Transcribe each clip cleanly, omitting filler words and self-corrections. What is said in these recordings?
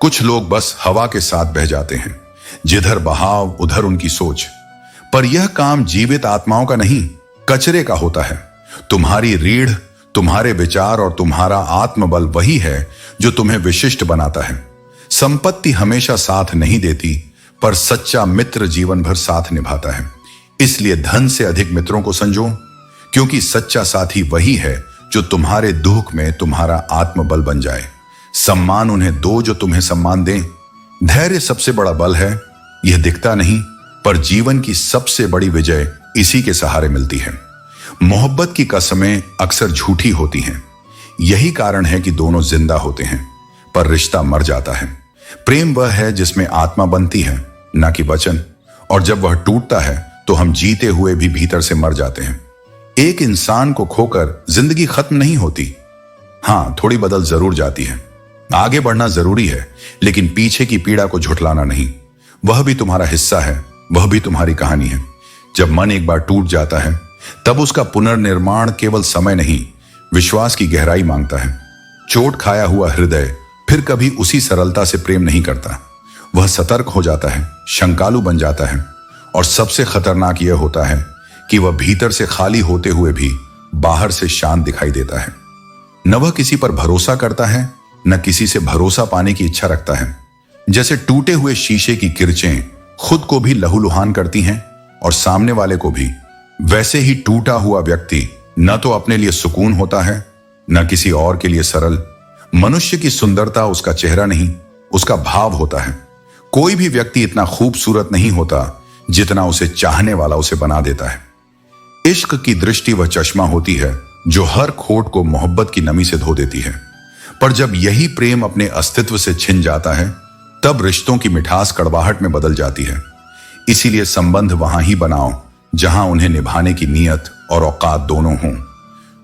कुछ लोग बस हवा के साथ बह जाते हैं, जिधर बहाव उधर उनकी सोच। पर यह काम जीवित आत्माओं का नहीं, कचरे का होता है। तुम्हारी रीढ़, तुम्हारे विचार और तुम्हारा आत्मबल वही है जो तुम्हें विशिष्ट बनाता है। संपत्ति हमेशा साथ नहीं देती, पर सच्चा मित्र जीवन भर साथ निभाता है। इसलिए धन से अधिक मित्रों को संजो, क्योंकि सच्चा साथी वही है जो तुम्हारे दुख में तुम्हारा आत्मबल बन जाए। सम्मान उन्हें दो जो तुम्हें सम्मान दें। धैर्य सबसे बड़ा बल है। यह दिखता नहीं, पर जीवन की सबसे बड़ी विजय इसी के सहारे मिलती है। मोहब्बत की कसमें अक्सर झूठी होती हैं। यही कारण है कि दोनों जिंदा होते हैं, पर रिश्ता मर जाता है। प्रेम वह है जिसमें आत्मा बनती है, ना कि वचन। और जब वह टूटता है तो हम जीते हुए भी भीतर से मर जाते हैं। एक इंसान को खोकर जिंदगी खत्म नहीं होती। हां, थोड़ी बदल जरूर जाती है। आगे बढ़ना जरूरी है, लेकिन पीछे की पीड़ा को झुठलाना नहीं। वह भी तुम्हारा हिस्सा है, वह भी तुम्हारी कहानी है। जब मन एक बार टूट जाता है, तब उसका पुनर्निर्माण केवल समय नहीं, विश्वास की गहराई मांगता है। चोट खाया हुआ हृदय फिर कभी उसी सरलता से प्रेम नहीं करता। वह सतर्क हो जाता है, शंकालु बन जाता है, और सबसे खतरनाक यह होता है कि वह भीतर से खाली होते हुए भी बाहर से शांत दिखाई देता है। न वह किसी पर भरोसा करता है, न किसी से भरोसा पाने की इच्छा रखता है। जैसे टूटे हुए शीशे की किरचें खुद को भी लहूलुहान करती हैं और सामने वाले को भी, वैसे ही टूटा हुआ व्यक्ति न तो अपने लिए सुकून होता है, न किसी और के लिए सरल। मनुष्य की सुंदरता उसका चेहरा नहीं, उसका भाव होता है। कोई भी व्यक्ति इतना खूबसूरत नहीं होता जितना उसे चाहने वाला उसे बना देता है। इश्क की दृष्टि वह चश्मा होती है जो हर खोट को मोहब्बत की नमी से धो देती है। पर जब यही प्रेम अपने अस्तित्व से छिन जाता है, तब रिश्तों की मिठास कड़वाहट में बदल जाती है। इसीलिए संबंध वहां ही बनाओ जहां उन्हें निभाने की नीयत और औकात दोनों हों।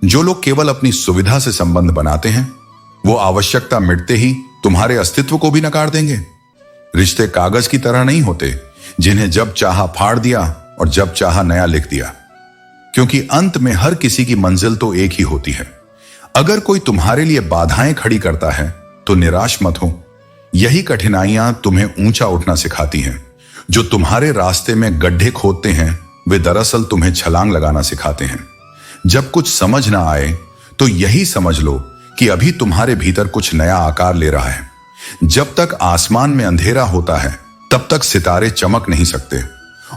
जो लोग केवल अपनी सुविधा से संबंध बनाते हैं, वो आवश्यकता मिटते ही तुम्हारे अस्तित्व को भी नकार देंगे। रिश्ते कागज की तरह नहीं होते, जिन्हें जब चाहा फाड़ दिया और जब चाहा नया लिख दिया, क्योंकि अंत में हर किसी की मंजिल तो एक ही होती है। अगर कोई तुम्हारे लिए बाधाएं खड़ी करता है तो निराश मत हो। यही कठिनाइयां तुम्हें ऊंचा उठना सिखाती हैं। जो तुम्हारे रास्ते में गड्ढे खोदते हैं, वे दरअसल तुम्हें छलांग लगाना सिखाते हैं। जब कुछ समझ ना आए तो यही समझ लो कि अभी तुम्हारे भीतर कुछ नया आकार ले रहा है। जब तक आसमान में अंधेरा होता है, तब तक सितारे चमक नहीं सकते,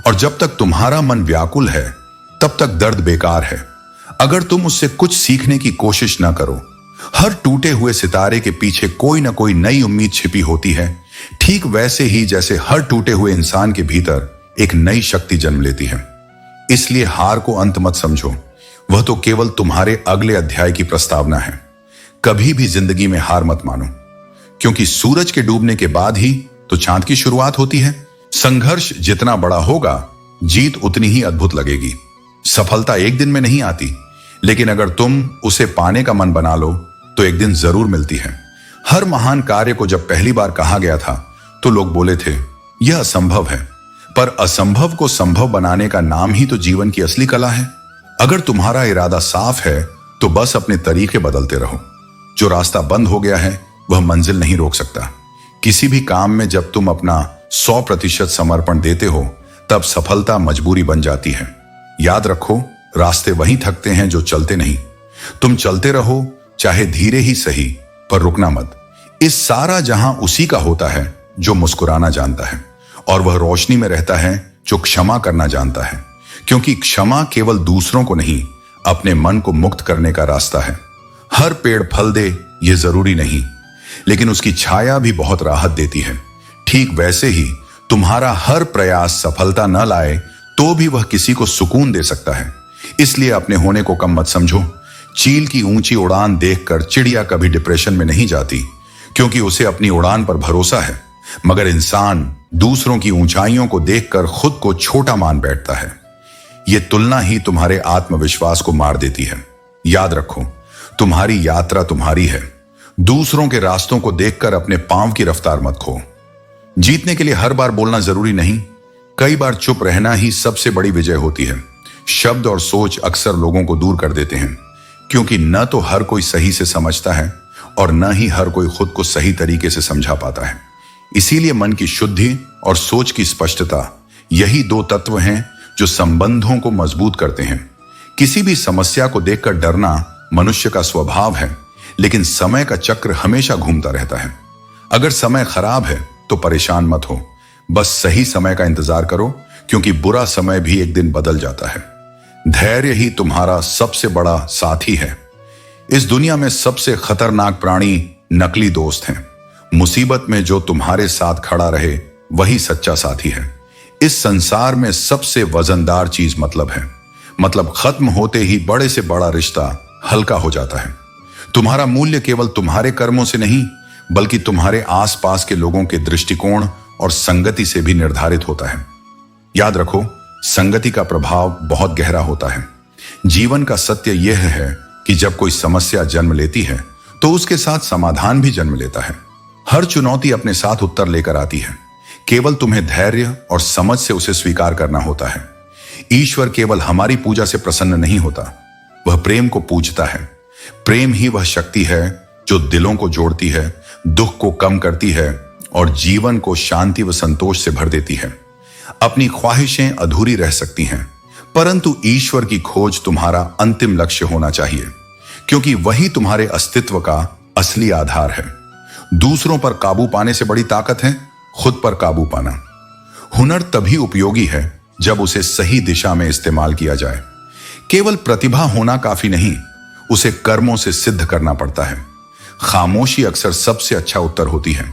और जब तक तुम्हारा मन व्याकुल है, तब तक दर्द बेकार है। अगर तुम उससे कुछ सीखने की कोशिश ना करो, हर टूटे हुए सितारे के पीछे कोई ना कोई नई उम्मीद छिपी होती है। ठीक वैसे ही जैसे हर टूटे हुए इंसान के भीतर एक नई शक्ति जन्म लेती है। इसलिए हार को अंत मत समझो, वह तो केवल तुम्हारे अगले अध्याय की प्रस्तावना है। कभी भी जिंदगी में हार मत मानो, क्योंकि सूरज के डूबने के बाद ही तो चांद की शुरुआत होती है। संघर्ष जितना बड़ा होगा, जीत उतनी ही अद्भुत लगेगी। सफलता एक दिन में नहीं आती, लेकिन अगर तुम उसे पाने का मन बना लो तो एक दिन जरूर मिलती है। हर महान कार्य को जब पहली बार कहा गया था तो लोग बोले थे यह असंभव है, पर असंभव को संभव बनाने का नाम ही तो जीवन की असली कला है। अगर तुम्हारा इरादा साफ है तो बस अपने तरीके बदलते रहो। जो रास्ता बंद हो गया है वह मंजिल नहीं रोक सकता। किसी भी काम में जब तुम अपना 100% समर्पण देते हो, तब सफलता मजबूरी बन जाती है। याद रखो, रास्ते वहीं थकते हैं जो चलते नहीं। तुम चलते रहो, चाहे धीरे ही सही, पर रुकना मत। इस सारा जहां उसी का होता है जो मुस्कुराना जानता है, और वह रोशनी में रहता है जो क्षमा करना जानता है। क्योंकि क्षमा केवल दूसरों को नहीं, अपने मन को मुक्त करने का रास्ता है। हर पेड़ फल दे ये जरूरी नहीं, लेकिन उसकी छाया भी बहुत राहत देती है। ठीक वैसे ही तुम्हारा हर प्रयास सफलता न लाए तो भी वह किसी को सुकून दे सकता है। इसलिए अपने होने को कम मत समझो। चील की ऊंची उड़ान देखकर चिड़िया कभी डिप्रेशन में नहीं जाती, क्योंकि उसे अपनी उड़ान पर भरोसा है। मगर इंसान दूसरों की ऊंचाइयों को देखकर खुद को छोटा मान बैठता है। यह तुलना ही तुम्हारे आत्मविश्वास को मार देती है। याद रखो, तुम्हारी यात्रा तुम्हारी है। दूसरों के रास्तों को देखकर अपने पांव की रफ्तार मत खो। जीतने के लिए हर बार बोलना जरूरी नहीं, कई बार चुप रहना ही सबसे बड़ी विजय होती है। शब्द और सोच अक्सर लोगों को दूर कर देते हैं, क्योंकि न तो हर कोई सही से समझता है और न ही हर कोई खुद को सही तरीके से समझा पाता है। इसीलिए मन की शुद्धि और सोच की स्पष्टता, यही दो तत्व हैं जो संबंधों को मजबूत करते हैं। किसी भी समस्या को देखकर डरना मनुष्य का स्वभाव है, लेकिन समय का चक्र हमेशा घूमता रहता है। अगर समय खराब है तो परेशान मत हो, बस सही समय का इंतजार करो, क्योंकि बुरा समय भी एक दिन बदल जाता है। धैर्य ही तुम्हारा सबसे बड़ा साथी है। इस दुनिया में सबसे खतरनाक प्राणी नकली दोस्त हैं। मुसीबत में जो तुम्हारे साथ खड़ा रहे वही सच्चा साथी है। इस संसार में सबसे वजनदार चीज मतलब है। मतलब खत्म होते ही बड़े से बड़ा रिश्ता हल्का हो जाता है। तुम्हारा मूल्य केवल तुम्हारे कर्मों से नहीं, बल्कि तुम्हारे आसपास के लोगों के दृष्टिकोण और संगति से भी निर्धारित होता है। याद रखो, संगति का प्रभाव बहुत गहरा होता है। जीवन का सत्य यह है कि जब कोई समस्या जन्म लेती है तो उसके साथ समाधान भी जन्म लेता है। हर चुनौती अपने साथ उत्तर लेकर आती है। केवल तुम्हें धैर्य और समझ से उसे स्वीकार करना होता है। ईश्वर केवल हमारी पूजा से प्रसन्न नहीं होता, वह प्रेम को पूजता है। प्रेम ही वह शक्ति है जो दिलों को जोड़ती है, दुख को कम करती है और जीवन को शांति व संतोष से भर देती है। अपनी ख्वाहिशें अधूरी रह सकती हैं, परंतु ईश्वर की खोज तुम्हारा अंतिम लक्ष्य होना चाहिए, क्योंकि वही तुम्हारे अस्तित्व का असली आधार है। दूसरों पर काबू पाने से बड़ी ताकत है खुद पर काबू पाना। हुनर तभी उपयोगी है जब उसे सही दिशा में इस्तेमाल किया जाए। केवल प्रतिभा होना काफी नहीं, उसे कर्मों से सिद्ध करना पड़ता है। खामोशी अक्सर सबसे अच्छा उत्तर होती है,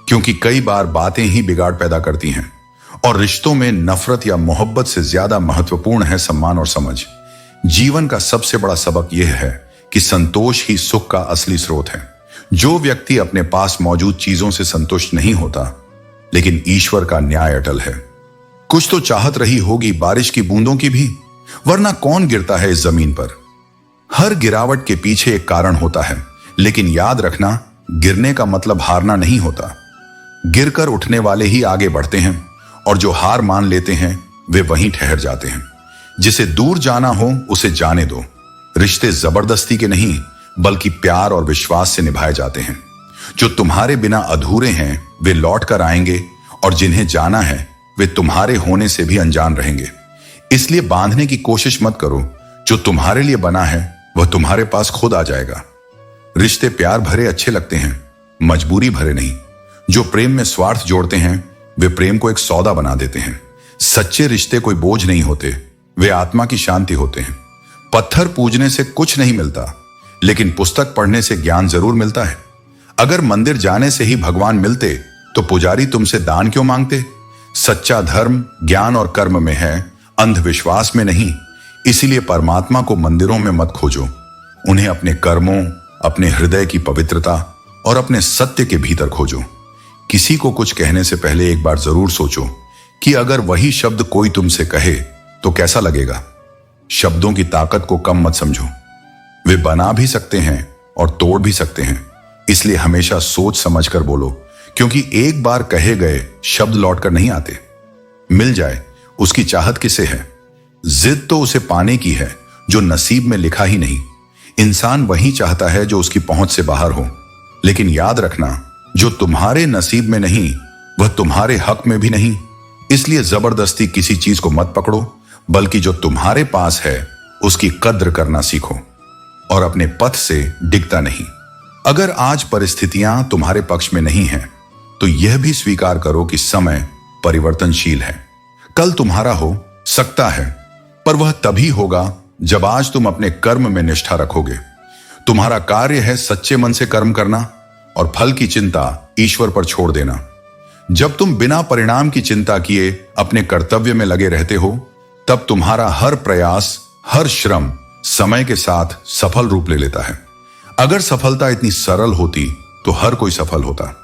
क्योंकि कई बार बातें ही बिगाड़ पैदा करती हैं। और रिश्तों में नफरत या मोहब्बत से ज्यादा महत्वपूर्ण है सम्मान और समझ। जीवन का सबसे बड़ा सबक यह है कि संतोष ही सुख का असली स्रोत है। जो व्यक्ति अपने पास मौजूद चीजों से संतुष्ट नहीं होता, लेकिन ईश्वर का न्याय अटल है। कुछ तो चाहत रही होगी बारिश की बूंदों की भी, वरना कौन गिरता है इस जमीन पर। हर गिरावट के पीछे एक कारण होता है, लेकिन याद रखना, गिरने का मतलब हारना नहीं होता। गिरकर उठने वाले ही आगे बढ़ते हैं, और जो हार मान लेते हैं वे वहीं ठहर जाते हैं। जिसे दूर जाना हो उसे जाने दो। रिश्ते जबरदस्ती के नहीं, बल्कि प्यार और विश्वास से निभाए जाते हैं। जो तुम्हारे बिना अधूरे हैं वे लौट कर आएंगे, और जिन्हें जाना है वे तुम्हारे होने से भी अनजान रहेंगे। इसलिए बांधने की कोशिश मत करो। जो तुम्हारे लिए बना है वह तुम्हारे पास खुद आ जाएगा। रिश्ते प्यार भरे अच्छे लगते हैं, मजबूरी भरे नहीं। जो प्रेम में स्वार्थ जोड़ते हैं वे प्रेम को एक सौदा बना देते हैं। सच्चे रिश्ते कोई बोझ नहीं होते, वे आत्मा की शांति होते हैं। पत्थर पूजने से कुछ नहीं मिलता, लेकिन पुस्तक पढ़ने से ज्ञान जरूर मिलता है। अगर मंदिर जाने से ही भगवान मिलते तो पुजारी तुमसे दान क्यों मांगते। सच्चा धर्म ज्ञान और कर्म में है, अंधविश्वास में नहीं। इसीलिए परमात्मा को मंदिरों में मत खोजो, उन्हें अपने कर्मों, अपने हृदय की पवित्रता और अपने सत्य के भीतर खोजो। किसी को कुछ कहने से पहले एक बार जरूर सोचो कि अगर वही शब्द कोई तुमसे कहे तो कैसा लगेगा। शब्दों की ताकत को कम मत समझो, वे बना भी सकते हैं और तोड़ भी सकते हैं। इसलिए हमेशा सोच समझकर बोलो, क्योंकि एक बार कहे गए शब्द लौटकर नहीं आते। मिल जाए उसकी चाहत किसे है। जिद तो उसे पाने की है जो नसीब में लिखा ही नहीं। इंसान वही चाहता है जो उसकी पहुंच से बाहर हो। लेकिन याद रखना, जो तुम्हारे नसीब में नहीं वह तुम्हारे हक में भी नहीं। इसलिए जबरदस्ती किसी चीज को मत पकड़ो, बल्कि जो तुम्हारे पास है उसकी कद्र करना सीखो और अपने पथ से डिगता नहीं। अगर आज परिस्थितियां तुम्हारे पक्ष में नहीं हैं, तो यह भी स्वीकार करो कि समय परिवर्तनशील है। कल तुम्हारा हो सकता है, पर वह तभी होगा जब आज तुम अपने कर्म में निष्ठा रखोगे। तुम्हारा कार्य है सच्चे मन से कर्म करना और फल की चिंता ईश्वर पर छोड़ देना। जब तुम बिना परिणाम की चिंता किए अपने कर्तव्य में लगे रहते हो, तब तुम्हारा हर प्रयास, हर श्रम समय के साथ सफल रूप ले लेता है। अगर सफलता इतनी सरल होती तो हर कोई सफल होता,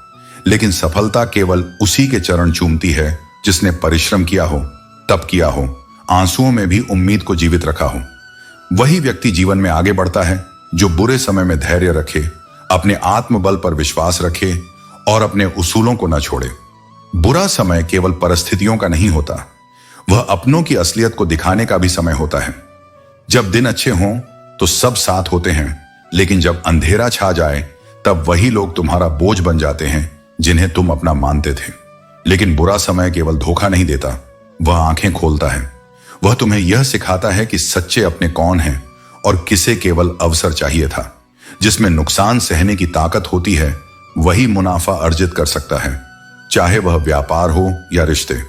लेकिन सफलता केवल उसी के चरण चूमती है जिसने परिश्रम किया हो, तप किया हो, आंसुओं में भी उम्मीद को जीवित रखा हो। वही व्यक्ति जीवन में आगे बढ़ता है जो बुरे समय में धैर्य रखे, अपने आत्मबल पर विश्वास रखे और अपने उसूलों को न छोड़े। बुरा समय केवल परिस्थितियों का नहीं होता, वह अपनों की असलियत को दिखाने का भी समय होता है। जब दिन अच्छे हों तो सब साथ होते हैं, लेकिन जब अंधेरा छा जाए तब वही लोग तुम्हारा बोझ बन जाते हैं जिन्हें तुम अपना मानते थे। लेकिन बुरा समय केवल धोखा नहीं देता, वह आंखें खोलता है। वह तुम्हें यह सिखाता है कि सच्चे अपने कौन हैं और किसे केवल अवसर चाहिए था। जिसमें नुकसान सहने की ताकत होती है वही मुनाफा अर्जित कर सकता है, चाहे वह व्यापार हो या रिश्ते।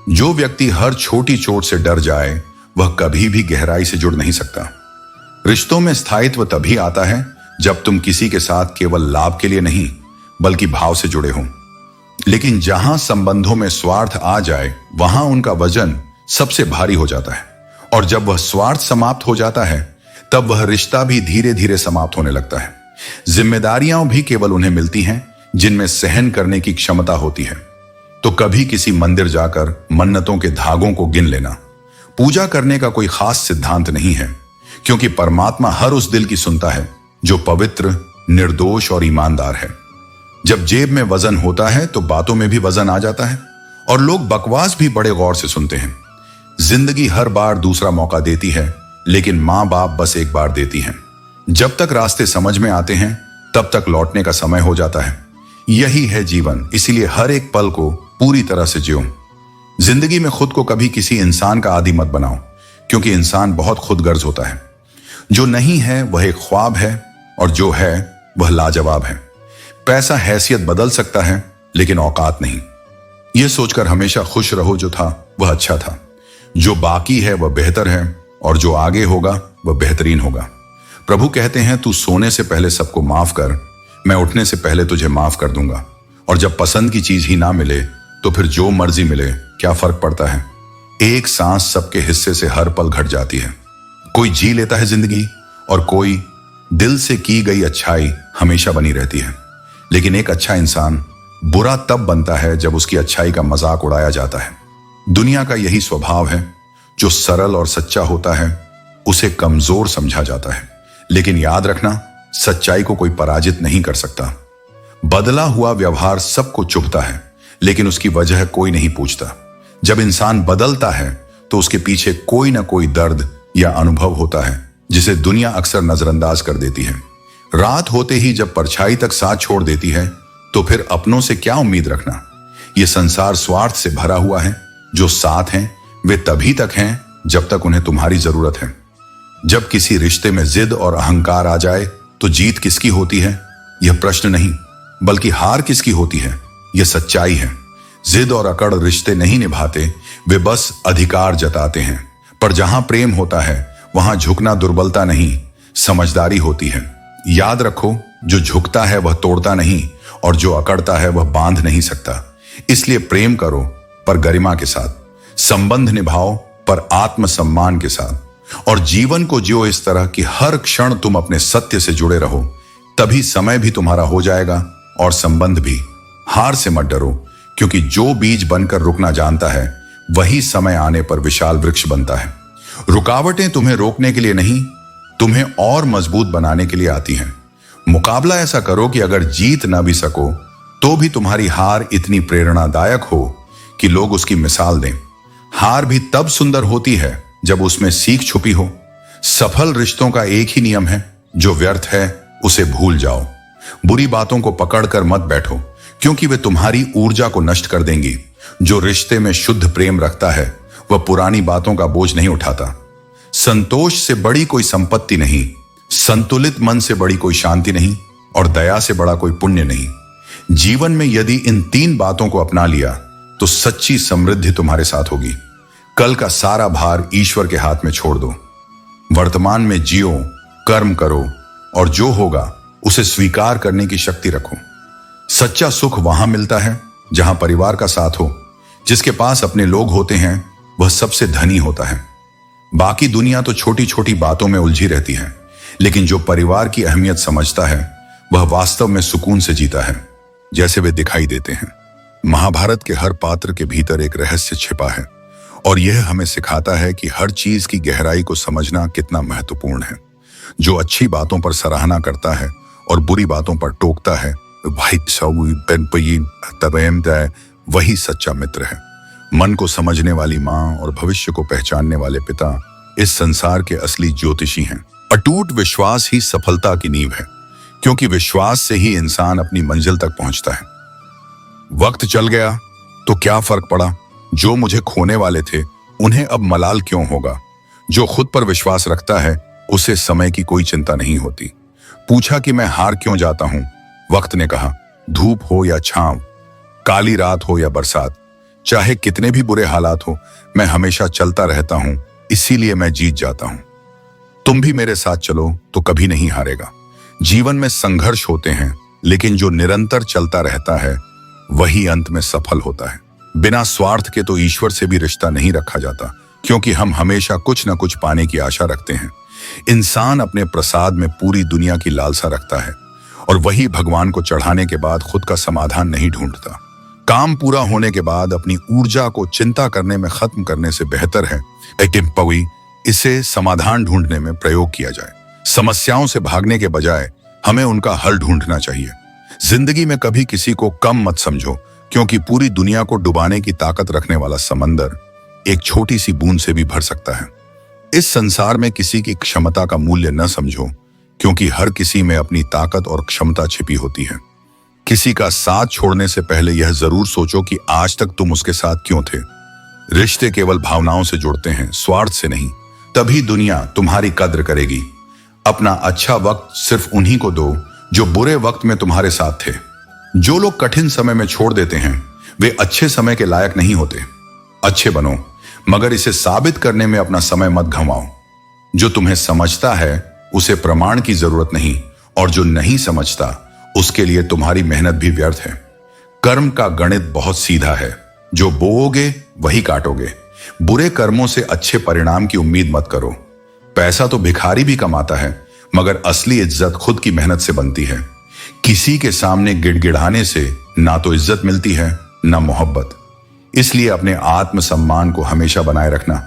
जो व्यक्ति हर छोटी चोट से डर जाए वह कभी भी गहराई से जुड़ नहीं सकता। रिश्तों में स्थायित्व तभी आता है जब तुम किसी के साथ केवल लाभ के लिए नहीं बल्कि भाव से जुड़े हो। लेकिन जहां संबंधों में स्वार्थ आ जाए वहां उनका वजन सबसे भारी हो जाता है, और जब वह स्वार्थ समाप्त हो जाता है तब वह रिश्ता भी धीरे धीरे समाप्त होने लगता है। जिम्मेदारियां भी केवल उन्हें मिलती हैं जिनमें सहन करने की क्षमता होती है। तो कभी किसी मंदिर जाकर मन्नतों के धागों को गिन लेना। पूजा करने का कोई खास सिद्धांत नहीं है, क्योंकि परमात्मा हर उस दिल की सुनता है जो पवित्र, निर्दोष और ईमानदार है। जब जेब में वजन होता है तो बातों में भी वजन आ जाता है, और लोग बकवास भी बड़े गौर से सुनते हैं। जिंदगी हर बार दूसरा मौका देती है, लेकिन मां बाप बस एक बार देती हैं। जब तक रास्ते समझ में आते हैं तब तक लौटने का समय हो जाता है। यही है जीवन, इसीलिए हर एक पल को पूरी तरह से जियो। जिंदगी में खुद को कभी किसी इंसान का आदी मत बनाओ, क्योंकि इंसान बहुत खुदगर्ज होता है। जो नहीं है वह एक ख्वाब है, और जो है वह लाजवाब है। पैसा हैसियत बदल सकता है, लेकिन औकात नहीं। यह सोचकर हमेशा खुश रहो जो था वह अच्छा था। जो बाकी है वह बेहतर है, और जो आगे होगा वह बेहतरीन होगा। प्रभु कहते हैं, तू सोने से पहले सबको माफ कर, मैं उठने से पहले तुझे माफ कर दूंगा। और जब पसंद की चीज ही ना मिले तो फिर जो मर्जी मिले, क्या फर्क पड़ता है। एक सांस सबके हिस्से से हर पल घट जाती है। कोई जी लेता है जिंदगी, और कोई दिल से की गई अच्छाई हमेशा बनी रहती है। लेकिन एक अच्छा इंसान बुरा तब बनता है जब उसकी अच्छाई का मजाक उड़ाया जाता है। दुनिया का यही स्वभाव है, जो सरल और सच्चा होता है उसे कमजोर समझा जाता है। लेकिन याद रखना, सच्चाई को कोई पराजित नहीं कर सकता। बदला हुआ व्यवहार सबको चुभता है, लेकिन उसकी वजह कोई नहीं पूछता। जब इंसान बदलता है तो उसके पीछे कोई ना कोई दर्द या अनुभव होता है, जिसे दुनिया अक्सर नजरअंदाज कर देती है। रात होते ही जब परछाई तक साथ छोड़ देती है तो फिर अपनों से क्या उम्मीद रखना। यह संसार स्वार्थ से भरा हुआ है। जो साथ हैं वे तभी तक हैं जब तक उन्हें तुम्हारी जरूरत है। जब किसी रिश्ते में जिद और अहंकार आ जाए तो जीत किसकी होती है, यह प्रश्न नहीं, बल्कि हार किसकी होती है, यह सच्चाई है। जिद और अकड़ रिश्ते नहीं निभाते, वे बस अधिकार जताते हैं। पर जहां प्रेम होता है वहां झुकना दुर्बलता नहीं, समझदारी होती है। याद रखो, जो झुकता है वह तोड़ता नहीं, और जो अकड़ता है वह बांध नहीं सकता। इसलिए प्रेम करो पर गरिमा के साथ, संबंध निभाओ पर आत्मसम्मान के साथ, और जीवन को जियो इस तरह कि हर क्षण तुम अपने सत्य से जुड़े रहो। तभी समय भी तुम्हारा हो जाएगा और संबंध भी। हार से मत डरो, क्योंकि जो बीज बनकर रुकना जानता है वही समय आने पर विशाल वृक्ष बनता है। रुकावटें तुम्हें रोकने के लिए नहीं, तुम्हें और मजबूत बनाने के लिए आती हैं। मुकाबला ऐसा करो कि अगर जीत ना भी सको तो भी तुम्हारी हार इतनी प्रेरणादायक हो कि लोग उसकी मिसाल दें। हार भी तब सुंदर होती है जब उसमें सीख छुपी हो। सफल रिश्तों का एक ही नियम है, जो व्यर्थ है उसे भूल जाओ। बुरी बातों को पकड़कर मत बैठो, क्योंकि वे तुम्हारी ऊर्जा को नष्ट कर देंगी। जो रिश्ते में शुद्ध प्रेम रखता है वह पुरानी बातों का बोझ नहीं उठाता। संतोष से बड़ी कोई संपत्ति नहीं, संतुलित मन से बड़ी कोई शांति नहीं, और दया से बड़ा कोई पुण्य नहीं। जीवन में यदि इन 3 बातों को अपना लिया तो सच्ची समृद्धि तुम्हारे साथ होगी। कल का सारा भार ईश्वर के हाथ में छोड़ दो। वर्तमान में जियो, कर्म करो, और जो होगा उसे स्वीकार करने की शक्ति रखो। सच्चा सुख वहां मिलता है जहां परिवार का साथ हो। जिसके पास अपने लोग होते हैं वह सबसे धनी होता है। बाकी दुनिया तो छोटी छोटी बातों में उलझी रहती है, लेकिन जो परिवार की अहमियत समझता है वह वास्तव में सुकून से जीता है, जैसे वे दिखाई देते हैं। महाभारत के हर पात्र के भीतर एक रहस्य छिपा है, और यह हमें सिखाता है कि हर चीज की गहराई को समझना कितना महत्वपूर्ण है। जो अच्छी बातों पर सराहना करता है और बुरी बातों पर टोकता है, वही सच्चा मित्र है। मन को समझने वाली माँ और भविष्य को पहचानने वाले पिता इस संसार के असली ज्योतिषी हैं। अटूट विश्वास ही सफलता की नींव है, क्योंकि विश्वास से ही इंसान अपनी मंजिल तक पहुंचता है। वक्त चल गया तो क्या फर्क पड़ा? जो मुझे खोने वाले थे उन्हें अब मलाल क्यों होगा? जो खुद पर विश्वास रखता है उसे समय की कोई चिंता नहीं होती। पूछा कि मैं हार क्यों जाता हूं? वक्त ने कहा, धूप हो या छांव, काली रात हो या बरसात, चाहे कितने भी बुरे हालात हो, मैं हमेशा चलता रहता हूं, इसीलिए मैं जीत जाता हूं। तुम भी मेरे साथ चलो तो कभी नहीं हारेगा। जीवन में संघर्ष होते हैं, लेकिन जो निरंतर चलता रहता है वही अंत में सफल होता है। बिना स्वार्थ के तो ईश्वर से भी रिश्ता नहीं रखा जाता, क्योंकि हम हमेशा कुछ न कुछ पाने की आशा रखते हैं। इंसान अपने प्रसाद में पूरी दुनिया की लालसा रखता है और वही भगवान को चढ़ाने के बाद खुद का समाधान नहीं ढूंढता। काम पूरा होने के बाद अपनी ऊर्जा को चिंता करने में खत्म करने से बेहतर है इसे समाधान ढूंढने में प्रयोग किया जाए। समस्याओं से भागने के बजाय हमें उनका हल ढूंढना चाहिए। जिंदगी में कभी किसी को कम मत समझो, क्योंकि पूरी दुनिया को डुबाने की ताकत रखने वाला समंदर एक छोटी सी बूंद से भी भर सकता है। इस संसार में किसी की क्षमता का मूल्य न समझो, क्योंकि हर किसी में अपनी ताकत और क्षमता छिपी होती है। किसी का साथ छोड़ने से पहले यह जरूर सोचो कि आज तक तुम उसके साथ क्यों थे। रिश्ते केवल भावनाओं से जुड़ते हैं, स्वार्थ से नहीं। तभी दुनिया तुम्हारी कद्र करेगी। अपना अच्छा वक्त सिर्फ उन्हीं को दो जो बुरे वक्त में तुम्हारे साथ थे। जो लोग कठिन समय में छोड़ देते हैं वे अच्छे समय के लायक नहीं होते। अच्छे बनो, मगर इसे साबित करने में अपना समय मत गंवाओ। जो तुम्हें समझता है उसे प्रमाण की जरूरत नहीं, और जो नहीं समझता उसके लिए तुम्हारी मेहनत भी व्यर्थ है। कर्म का गणित बहुत सीधा है, जो बोओगे वही काटोगे। बुरे कर्मों से अच्छे परिणाम की उम्मीद मत करो। पैसा तो भिखारी भी कमाता है, मगर असली इज्जत खुद की मेहनत से बनती है। किसी के सामने गिड़गिड़ाने से ना तो इज्जत मिलती है ना मोहब्बत। इसलिए अपने आत्मसम्मान को हमेशा बनाए रखना।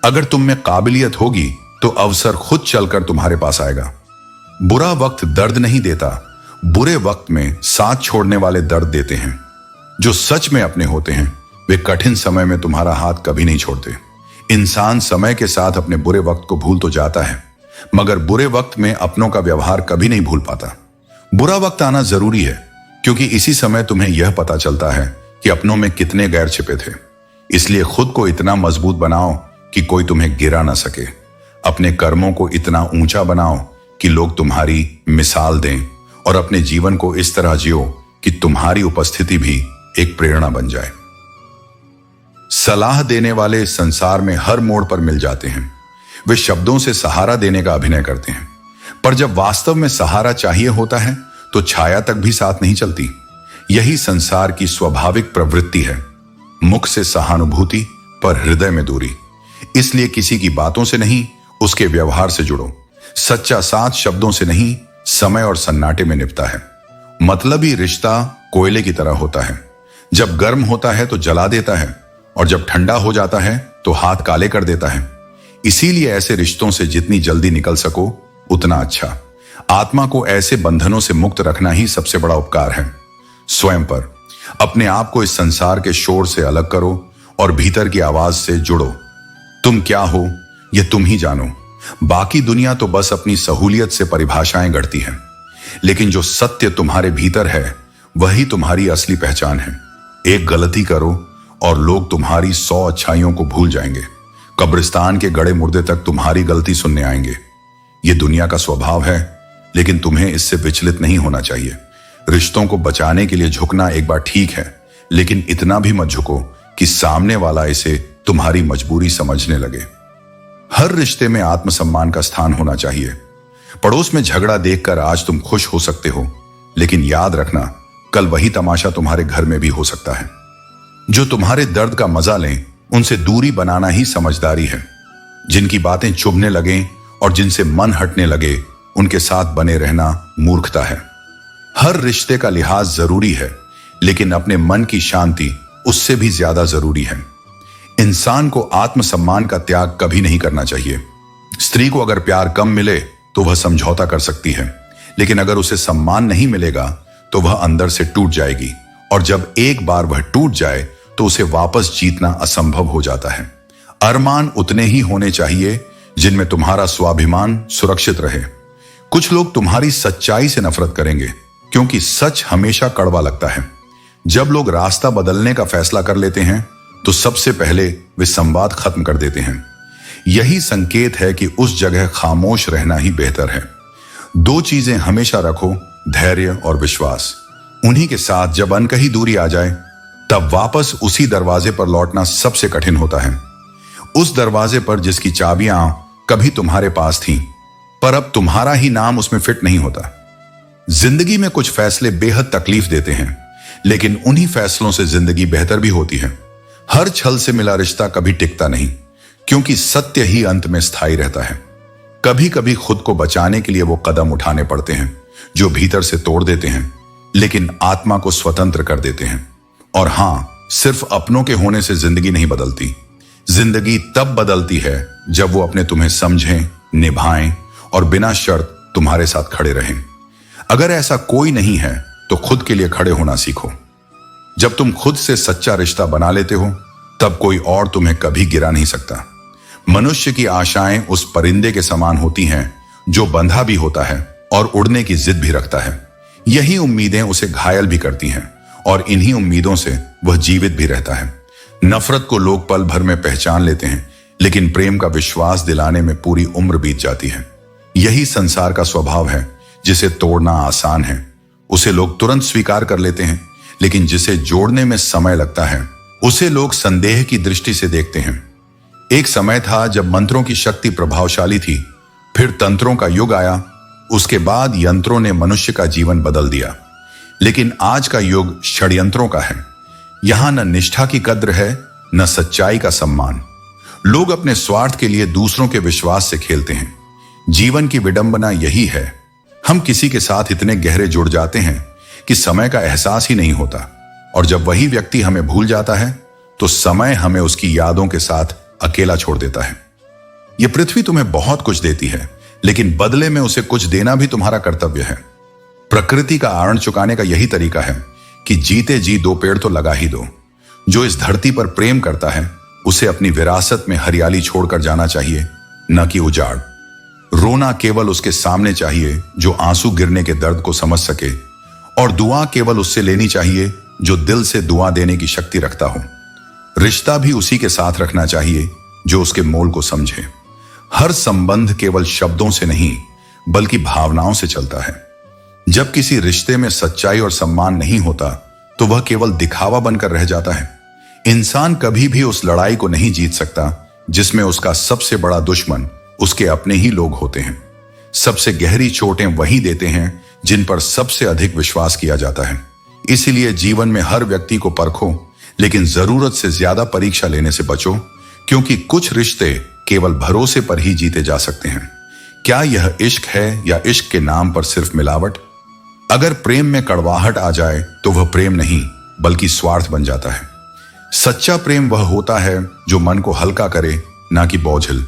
अगर तुम में काबिलियत होगी तो अवसर खुद चलकर तुम्हारे पास आएगा। बुरा वक्त दर्द नहीं देता, बुरे वक्त में साथ छोड़ने वाले दर्द देते हैं। जो सच में अपने होते हैं वे कठिन समय में तुम्हारा हाथ कभी नहीं छोड़ते। इंसान समय के साथ अपने बुरे वक्त को भूल तो जाता है, मगर बुरे वक्त में अपनों का व्यवहार कभी नहीं भूल पाता। बुरा वक्त आना जरूरी है, क्योंकि इसी समय तुम्हें यह पता चलता है कि अपनों में कितने गैर छिपे थे। इसलिए खुद को इतना मजबूत बनाओ कि कोई तुम्हें गिरा ना सके। अपने कर्मों को इतना ऊंचा बनाओ कि लोग तुम्हारी मिसाल दें, और अपने जीवन को इस तरह जियो कि तुम्हारी उपस्थिति भी एक प्रेरणा बन जाए। सलाह देने वाले संसार में हर मोड़ पर मिल जाते हैं। वे शब्दों से सहारा देने का अभिनय करते हैं, पर जब वास्तव में सहारा चाहिए होता है तो छाया तक भी साथ नहीं चलती। यही संसार की स्वाभाविक प्रवृत्ति है। मुख से सहानुभूति पर हृदय में दूरी। इसलिए किसी की बातों से नहीं, उसके व्यवहार से जुड़ो। सच्चा साथ शब्दों से नहीं, समय और सन्नाटे में निपटा है। मतलबी रिश्ता कोयले की तरह होता है। जब गर्म होता है तो जला देता है, और जब ठंडा हो जाता है तो हाथ काले कर देता है। इसीलिए ऐसे रिश्तों से जितनी जल्दी निकल सको उतना अच्छा। आत्मा को ऐसे बंधनों से मुक्त रखना ही सबसे बड़ा उपकार है। स्वयं पर, अपने आप को इस संसार के शोर से अलग करो और भीतर की आवाज से जुड़ो। तुम क्या हो यह तुम ही जानो। बाकी दुनिया तो बस अपनी सहूलियत से परिभाषाएं गढ़ती है, लेकिन जो सत्य तुम्हारे भीतर है वही तुम्हारी असली पहचान है। एक गलती करो और लोग तुम्हारी 100 अच्छाइयों को भूल जाएंगे। कब्रिस्तान के गड़े मुर्दे तक तुम्हारी गलती सुनने आएंगे। ये दुनिया का स्वभाव है, लेकिन तुम्हें इससे विचलित नहीं होना चाहिए। रिश्तों को बचाने के लिए झुकना एक बार ठीक है, लेकिन इतना भी मत झुको कि सामने वाला इसे तुम्हारी मजबूरी समझने लगे। हर रिश्ते में आत्मसम्मान का स्थान होना चाहिए। पड़ोस में झगड़ा देखकर आज तुम खुश हो सकते हो, लेकिन याद रखना कल वही तमाशा तुम्हारे घर में भी हो सकता है। जो तुम्हारे दर्द का मजा लें उनसे दूरी बनाना ही समझदारी है। जिनकी बातें चुभने लगे और जिनसे मन हटने लगे उनके साथ बने रहना मूर्खता है। हर रिश्ते का लिहाज जरूरी है, लेकिन अपने मन की शांति उससे भी ज्यादा जरूरी है। इंसान को आत्मसम्मान का त्याग कभी नहीं करना चाहिए। स्त्री को अगर प्यार कम मिले तो वह समझौता कर सकती है, लेकिन अगर उसे सम्मान नहीं मिलेगा तो वह अंदर से टूट जाएगी, और जब एक बार वह टूट जाए तो उसे वापस जीतना असंभव हो जाता है। अरमान उतने ही होने चाहिए जिनमें तुम्हारा स्वाभिमान सुरक्षित रहे। कुछ लोग तुम्हारी सच्चाई से नफरत करेंगे, क्योंकि सच हमेशा कड़वा लगता है। जब लोग रास्ता बदलने का फैसला कर लेते हैं तो सबसे पहले वे संवाद खत्म कर देते हैं। यही संकेत है कि उस जगह खामोश रहना ही बेहतर है। दो चीजें हमेशा रखो, धैर्य और विश्वास। उन्हीं के साथ जब अनकही दूरी आ जाए तब वापस उसी दरवाजे पर लौटना सबसे कठिन होता है। उस दरवाजे पर जिसकी चाबियां कभी तुम्हारे पास थीं, पर अब तुम्हारा ही नाम उसमें फिट नहीं होता। जिंदगी में कुछ फैसले बेहद तकलीफ देते हैं, लेकिन उन्हीं फैसलों से जिंदगी बेहतर भी होती है। हर छल से मिला रिश्ता कभी टिकता नहीं, क्योंकि सत्य ही अंत में स्थायी रहता है। कभी कभी खुद को बचाने के लिए वो कदम उठाने पड़ते हैं जो भीतर से तोड़ देते हैं, लेकिन आत्मा को स्वतंत्र कर देते हैं। और हां, सिर्फ अपनों के होने से जिंदगी नहीं बदलती। जिंदगी तब बदलती है जब वो अपने तुम्हें समझें, निभाएं और बिना शर्त तुम्हारे साथ खड़े रहें। अगर ऐसा कोई नहीं है तो खुद के लिए खड़े होना सीखो। जब तुम खुद से सच्चा रिश्ता बना लेते हो तब कोई और तुम्हें कभी गिरा नहीं सकता। मनुष्य की आशाएं उस परिंदे के समान होती हैं जो बंधा भी होता है और उड़ने की जिद भी रखता है। यही उम्मीदें उसे घायल भी करती हैं और इन्हीं उम्मीदों से वह जीवित भी रहता है। नफरत को लोग पल भर में पहचान लेते हैं, लेकिन प्रेम का विश्वास दिलाने में पूरी उम्र बीत जाती है। यही संसार का स्वभाव है। जिसे तोड़ना आसान है उसे लोग तुरंत स्वीकार कर लेते हैं, लेकिन जिसे जोड़ने में समय लगता है उसे लोग संदेह की दृष्टि से देखते हैं। एक समय था जब मंत्रों की शक्ति प्रभावशाली थी, फिर तंत्रों का युग आया। उसके बाद यंत्रों ने मनुष्य का जीवन बदल दिया। लेकिन आज का युग षड्यंत्रों का है। यहां न निष्ठा की कद्र है, न सच्चाई का सम्मान। लोग अपने स्वार्थ के लिए दूसरों के विश्वास से खेलते हैं। जीवन की विडंबना यही है, हम किसी के साथ इतने गहरे जुड़ जाते हैं कि समय का एहसास ही नहीं होता, और जब वही व्यक्ति हमें भूल जाता है तो समय हमें उसकी यादों के साथ अकेला छोड़ देता है। यह पृथ्वी तुम्हें बहुत कुछ देती है, लेकिन बदले में उसे कुछ देना भी तुम्हारा कर्तव्य है। प्रकृति का आरण चुकाने का यही तरीका है कि जीते जी दो पेड़ तो लगा ही दो। जो इस धरती पर प्रेम करता है उसे अपनी विरासत में हरियाली छोड़कर जाना चाहिए, न कि उजाड़। रोना केवल उसके सामने चाहिए जो आंसू गिरने के दर्द को समझ सके, और दुआ केवल उससे लेनी चाहिए जो दिल से दुआ देने की शक्ति रखता हो। रिश्ता भी उसी के साथ रखना चाहिए जो उसके मोल को समझे। हर संबंध केवल शब्दों से नहीं बल्कि भावनाओं से चलता है। जब किसी रिश्ते में सच्चाई और सम्मान नहीं होता तो वह केवल दिखावा बनकर रह जाता है। इंसान कभी भी उस लड़ाई को नहीं जीत सकता जिसमें उसका सबसे बड़ा दुश्मन उसके अपने ही लोग होते हैं। सबसे गहरी चोटें वही देते हैं जिन पर सबसे अधिक विश्वास किया जाता है। इसीलिए जीवन में हर व्यक्ति को परखो, लेकिन जरूरत से ज्यादा परीक्षा लेने से बचो, क्योंकि कुछ रिश्ते केवल भरोसे पर ही जीते जा सकते हैं। क्या यह इश्क है या इश्क के नाम पर सिर्फ मिलावट? अगर प्रेम में कड़वाहट आ जाए तो वह प्रेम नहीं बल्कि स्वार्थ बन जाता है। सच्चा प्रेम वह होता है जो मन को हल्का करे, ना कि बोझिल।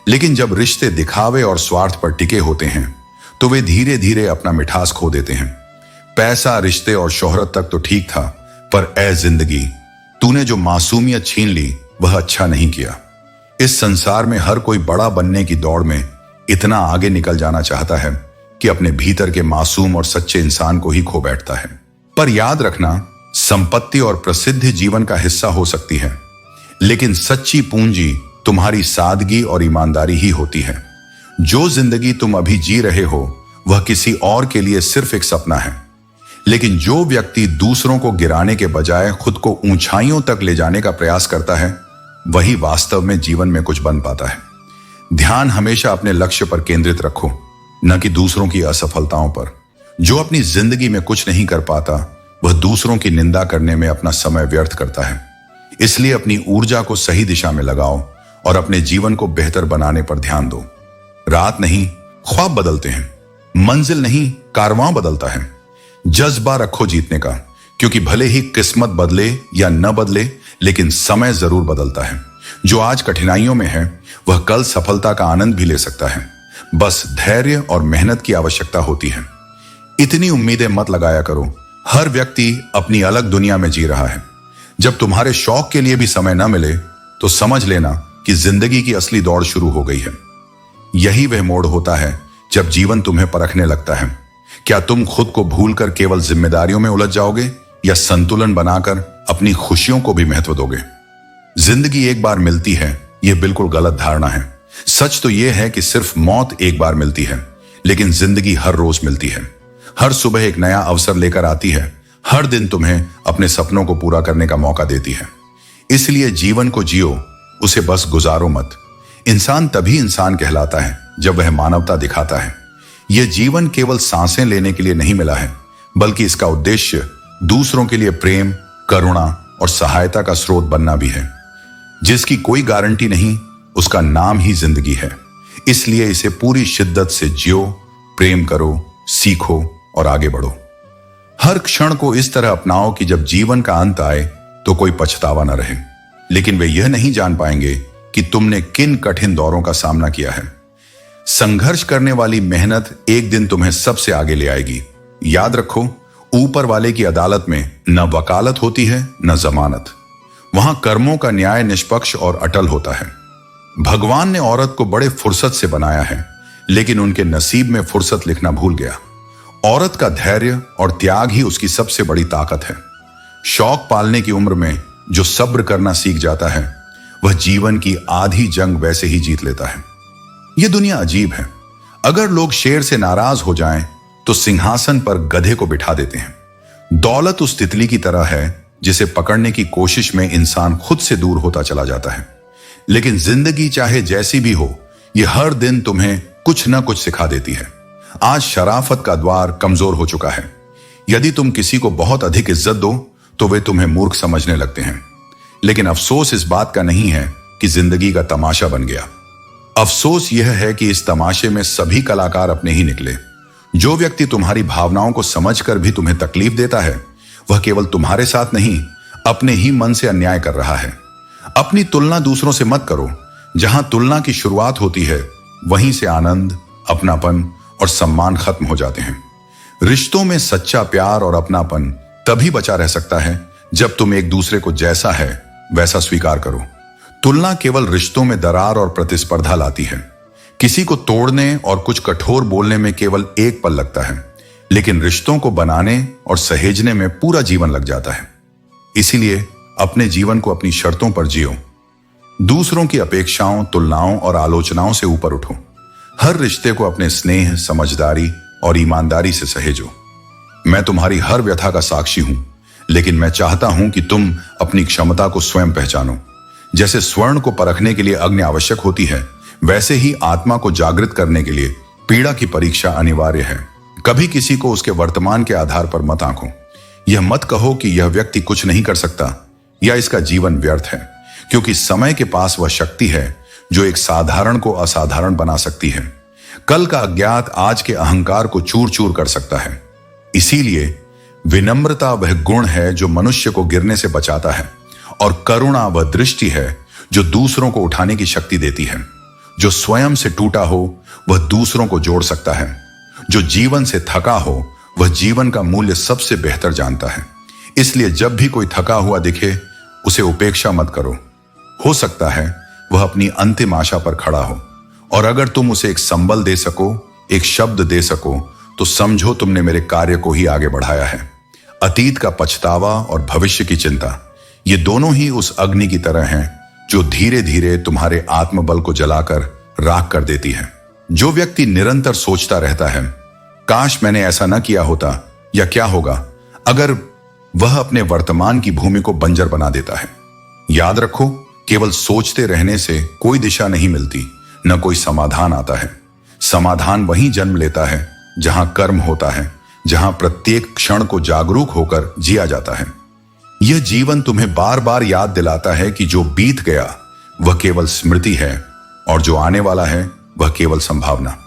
लेकिन जब रिश्ते दिखावे और स्वार्थ पर टिके होते हैं तो वे धीरे धीरे अपना मिठास खो देते हैं। पैसा, रिश्ते और शोहरत तक तो ठीक था, पर ऐ जिंदगी, तूने जो मासूमियत छीन ली वह अच्छा नहीं किया। इस संसार में हर कोई बड़ा बनने की दौड़ में इतना आगे निकल जाना चाहता है कि अपने भीतर के मासूम और सच्चे इंसान को ही खो बैठता है। पर याद रखना, संपत्ति और प्रसिद्धि जीवन का हिस्सा हो सकती है, लेकिन सच्ची पूंजी तुम्हारी सादगी और ईमानदारी ही होती है। जो जिंदगी तुम अभी जी रहे हो वह किसी और के लिए सिर्फ एक सपना है, लेकिन जो व्यक्ति दूसरों को गिराने के बजाय खुद को ऊंचाइयों तक ले जाने का प्रयास करता है वही वास्तव में जीवन में कुछ बन पाता है। ध्यान हमेशा अपने लक्ष्य पर केंद्रित रखो, न कि दूसरों की असफलताओं पर। जो अपनी जिंदगी में कुछ नहीं कर पाता वह दूसरों की निंदा करने में अपना समय व्यर्थ करता है। इसलिए अपनी ऊर्जा को सही दिशा में लगाओ और अपने जीवन को बेहतर बनाने पर ध्यान दो। रात नहीं, ख्वाब बदलते हैं, मंजिल नहीं, कारवां बदलता है। जज्बा रखो जीतने का, क्योंकि भले ही किस्मत बदले या न बदले, लेकिन समय जरूर बदलता है। जो आज कठिनाइयों में है वह कल सफलता का आनंद भी ले सकता है। बस धैर्य और मेहनत की आवश्यकता होती है। इतनी उम्मीदें मत लगाया करो। हर व्यक्ति अपनी अलग दुनिया में जी रहा है। जब तुम्हारे शौक के लिए भी समय न मिले तो समझ लेना कि जिंदगी की असली दौड़ शुरू हो गई है। यही वह मोड़ होता है जब जीवन तुम्हें परखने लगता है। क्या तुम खुद को भूलकर केवल जिम्मेदारियों में उलझ जाओगे या संतुलन बनाकर अपनी खुशियों को भी महत्व दोगे? जिंदगी एक बार मिलती है, यह बिल्कुल गलत धारणा है। सच तो यह है कि सिर्फ मौत एक बार मिलती है, लेकिन जिंदगी हर रोज मिलती है। हर सुबह एक नया अवसर लेकर आती है। हर दिन तुम्हें अपने सपनों को पूरा करने का मौका देती है। इसलिए जीवन को जियो, उसे बस गुजारो मत। इंसान तभी इंसान कहलाता है जब वह मानवता दिखाता है। यह जीवन केवल सांसें लेने के लिए नहीं मिला है, बल्कि इसका उद्देश्य दूसरों के लिए प्रेम, करुणा और सहायता का स्रोत बनना भी है। जिसकी कोई गारंटी नहीं, उसका नाम ही जिंदगी है। इसलिए इसे पूरी शिद्दत से जियो, प्रेम करो, सीखो और आगे बढ़ो। हर क्षण को इस तरह अपनाओ कि जब जीवन का अंत आए तो कोई पछतावा न रहे। लेकिन वे यह नहीं जान पाएंगे कि तुमने किन कठिन दौरों का सामना किया है। संघर्ष करने वाली मेहनत एक दिन तुम्हें सबसे आगे ले आएगी। याद रखो, ऊपर वाले की अदालत में न वकालत होती है न जमानत। वहां कर्मों का न्याय निष्पक्ष और अटल होता है। भगवान ने औरत को बड़े फुर्सत से बनाया है, लेकिन उनके नसीब में फुर्सत लिखना भूल गया। औरत का धैर्य और त्याग ही उसकी सबसे बड़ी ताकत है। शौक पालने की उम्र में जो सब्र करना सीख जाता है, वह जीवन की आधी जंग वैसे ही जीत लेता है। यह दुनिया अजीब है। अगर लोग शेर से नाराज हो जाएं, तो सिंहासन पर गधे को बिठा देते हैं। दौलत उस तितली की तरह है जिसे पकड़ने की कोशिश में इंसान खुद से दूर होता चला जाता है। लेकिन जिंदगी चाहे जैसी भी हो, यह हर दिन तुम्हें कुछ ना कुछ सिखा देती है। आज शराफत का द्वार कमजोर हो चुका है। यदि तुम किसी को बहुत अधिक इज्जत दो तो वे तुम्हें मूर्ख समझने लगते हैं। लेकिन अफसोस इस बात का नहीं है कि जिंदगी का तमाशा बन गया। अफसोस यह है कि इस तमाशे में सभी कलाकार अपने ही निकले। जो व्यक्ति तुम्हारी भावनाओं को समझकर भी तुम्हें तकलीफ देता है, वह केवल तुम्हारे साथ नहीं, अपने ही मन से अन्याय कर रहा है। अपनी तुलना दूसरों से मत करो। जहां तुलना की शुरुआत होती है, वहीं से आनंद, अपनापन और सम्मान खत्म हो जाते हैं। रिश्तों में सच्चा प्यार और अपनापन तभी बचा रह सकता है जब तुम एक दूसरे को जैसा है वैसा स्वीकार करो। तुलना केवल रिश्तों में दरार और प्रतिस्पर्धा लाती है। किसी को तोड़ने और कुछ कठोर बोलने में केवल एक पल लगता है, लेकिन रिश्तों को बनाने और सहेजने में पूरा जीवन लग जाता है। इसीलिए अपने जीवन को अपनी शर्तों पर जियो। दूसरों की अपेक्षाओं, तुलनाओं और आलोचनाओं से ऊपर उठो। हर रिश्ते को अपने स्नेह, समझदारी और ईमानदारी से सहेजो। मैं तुम्हारी हर व्यथा का साक्षी हूं, लेकिन मैं चाहता हूं कि तुम अपनी क्षमता को स्वयं पहचानो। जैसे स्वर्ण को परखने के लिए अग्नि आवश्यक होती है, वैसे ही आत्मा को जागृत करने के लिए पीड़ा की परीक्षा अनिवार्य है। कभी किसी को उसके वर्तमान के आधार पर मत आंको। यह मत कहो कि यह व्यक्ति कुछ नहीं कर सकता या इसका जीवन व्यर्थ है, क्योंकि समय के पास वह शक्ति है जो एक साधारण को असाधारण बना सकती है। कल का अज्ञात आज के अहंकार को चूर चूर कर सकता है। इसीलिए विनम्रता वह गुण है जो मनुष्य को गिरने से बचाता है, और करुणा वह दृष्टि है जो दूसरों को उठाने की शक्ति देती है। जो स्वयं से टूटा हो वह दूसरों को जोड़ सकता है। जो जीवन से थका हो वह जीवन का मूल्य सबसे बेहतर जानता है। इसलिए जब भी कोई थका हुआ दिखे, उसे उपेक्षा मत करो। हो सकता है वह अपनी अंतिम आशा पर खड़ा हो, और अगर तुम उसे एक संबल दे सको, एक शब्द दे सको, तो समझो तुमने मेरे कार्य को ही आगे बढ़ाया है। अतीत का पछतावा और भविष्य की चिंता, ये दोनों ही उस अग्नि की तरह हैं जो धीरे धीरे तुम्हारे आत्मबल को जलाकर राख कर देती है। जो व्यक्ति निरंतर सोचता रहता है, काश मैंने ऐसा न किया होता, या क्या होगा अगर, वह अपने वर्तमान की भूमि को बंजर बना देता है। याद रखो, केवल सोचते रहने से कोई दिशा नहीं मिलती, न कोई समाधान आता है। समाधान वहीं जन्म लेता है जहां कर्म होता है, जहां प्रत्येक क्षण को जागरूक होकर जिया जाता है। यह जीवन तुम्हें बार बार याद दिलाता है कि जो बीत गया वह केवल स्मृति है, और जो आने वाला है वह केवल संभावना।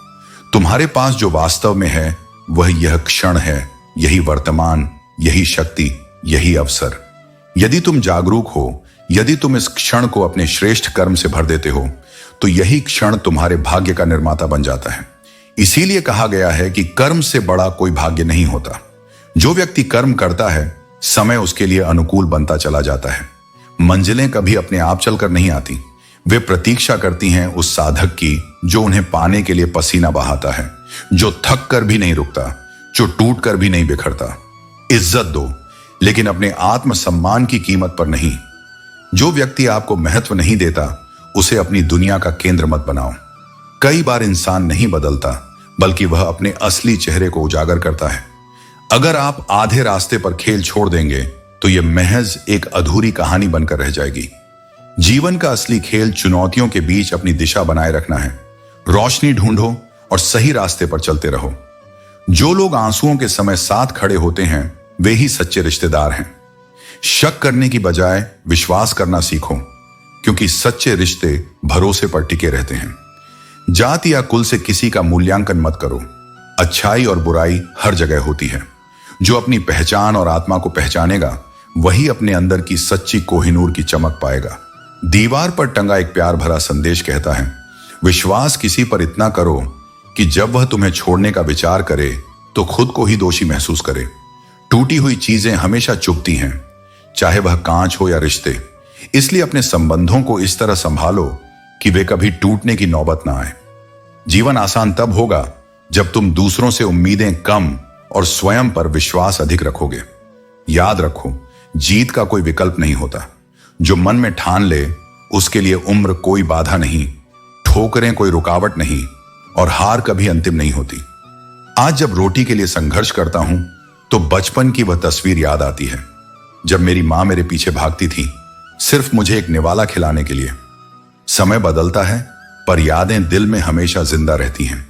तुम्हारे पास जो वास्तव में है वह यह क्षण है, यही वर्तमान, यही शक्ति, यही अवसर। यदि तुम जागरूक हो, यदि तुम इस क्षण को अपने श्रेष्ठ कर्म से भर देते हो, तो यही क्षण तुम्हारे भाग्य का निर्माता बन जाता है। इसीलिए कहा गया है कि कर्म से बड़ा कोई भाग्य नहीं होता। जो व्यक्ति कर्म करता है, समय उसके लिए अनुकूल बनता चला जाता है। मंजिलें कभी अपने आप चलकर नहीं आती, वे प्रतीक्षा करती हैं उस साधक की जो उन्हें पाने के लिए पसीना बहाता है, जो थक कर भी नहीं रुकता, जो टूट कर भी नहीं बिखरता। इज्जत दो, लेकिन अपने आत्मसम्मान की कीमत पर नहीं। जो व्यक्ति आपको महत्व नहीं देता, उसे अपनी दुनिया का केंद्र मत बनाओ। कई बार इंसान नहीं बदलता, बल्कि वह अपने असली चेहरे को उजागर करता है। अगर आप आधे रास्ते पर खेल छोड़ देंगे, तो यह महज एक अधूरी कहानी बनकर रह जाएगी। जीवन का असली खेल चुनौतियों के बीच अपनी दिशा बनाए रखना है। रोशनी ढूंढो और सही रास्ते पर चलते रहो। जो लोग आंसुओं के समय साथ खड़े होते हैं, वे ही सच्चे रिश्तेदार हैं। शक करने की बजाय विश्वास करना सीखो, क्योंकि सच्चे रिश्ते भरोसे पर टिके रहते हैं। जाति या कुल से किसी का मूल्यांकन मत करो। अच्छाई और बुराई हर जगह होती है। जो अपनी पहचान और आत्मा को पहचानेगा, वही अपने अंदर की सच्ची कोहिनूर की चमक पाएगा। दीवार पर टंगा एक प्यार भरा संदेश कहता है, विश्वास किसी पर इतना करो कि जब वह तुम्हें छोड़ने का विचार करे तो खुद को ही दोषी महसूस करे। टूटी हुई चीजें हमेशा चुभती हैं, चाहे वह कांच हो या रिश्ते। इसलिए अपने संबंधों को इस तरह संभालो कि वे कभी टूटने की नौबत ना आए। जीवन आसान तब होगा जब तुम दूसरों से उम्मीदें कम और स्वयं पर विश्वास अधिक रखोगे। याद रखो, जीत का कोई विकल्प नहीं होता। जो मन में ठान ले, उसके लिए उम्र कोई बाधा नहीं, ठोकरें कोई रुकावट नहीं, और हार कभी अंतिम नहीं होती। आज जब रोटी के लिए संघर्ष करता हूं, तो बचपन की वह तस्वीर याद आती है, जब मेरी मां मेरे पीछे भागती थी, सिर्फ मुझे एक निवाला खिलाने के लिए। समय बदलता है, पर यादें दिल में हमेशा जिंदा रहती हैं।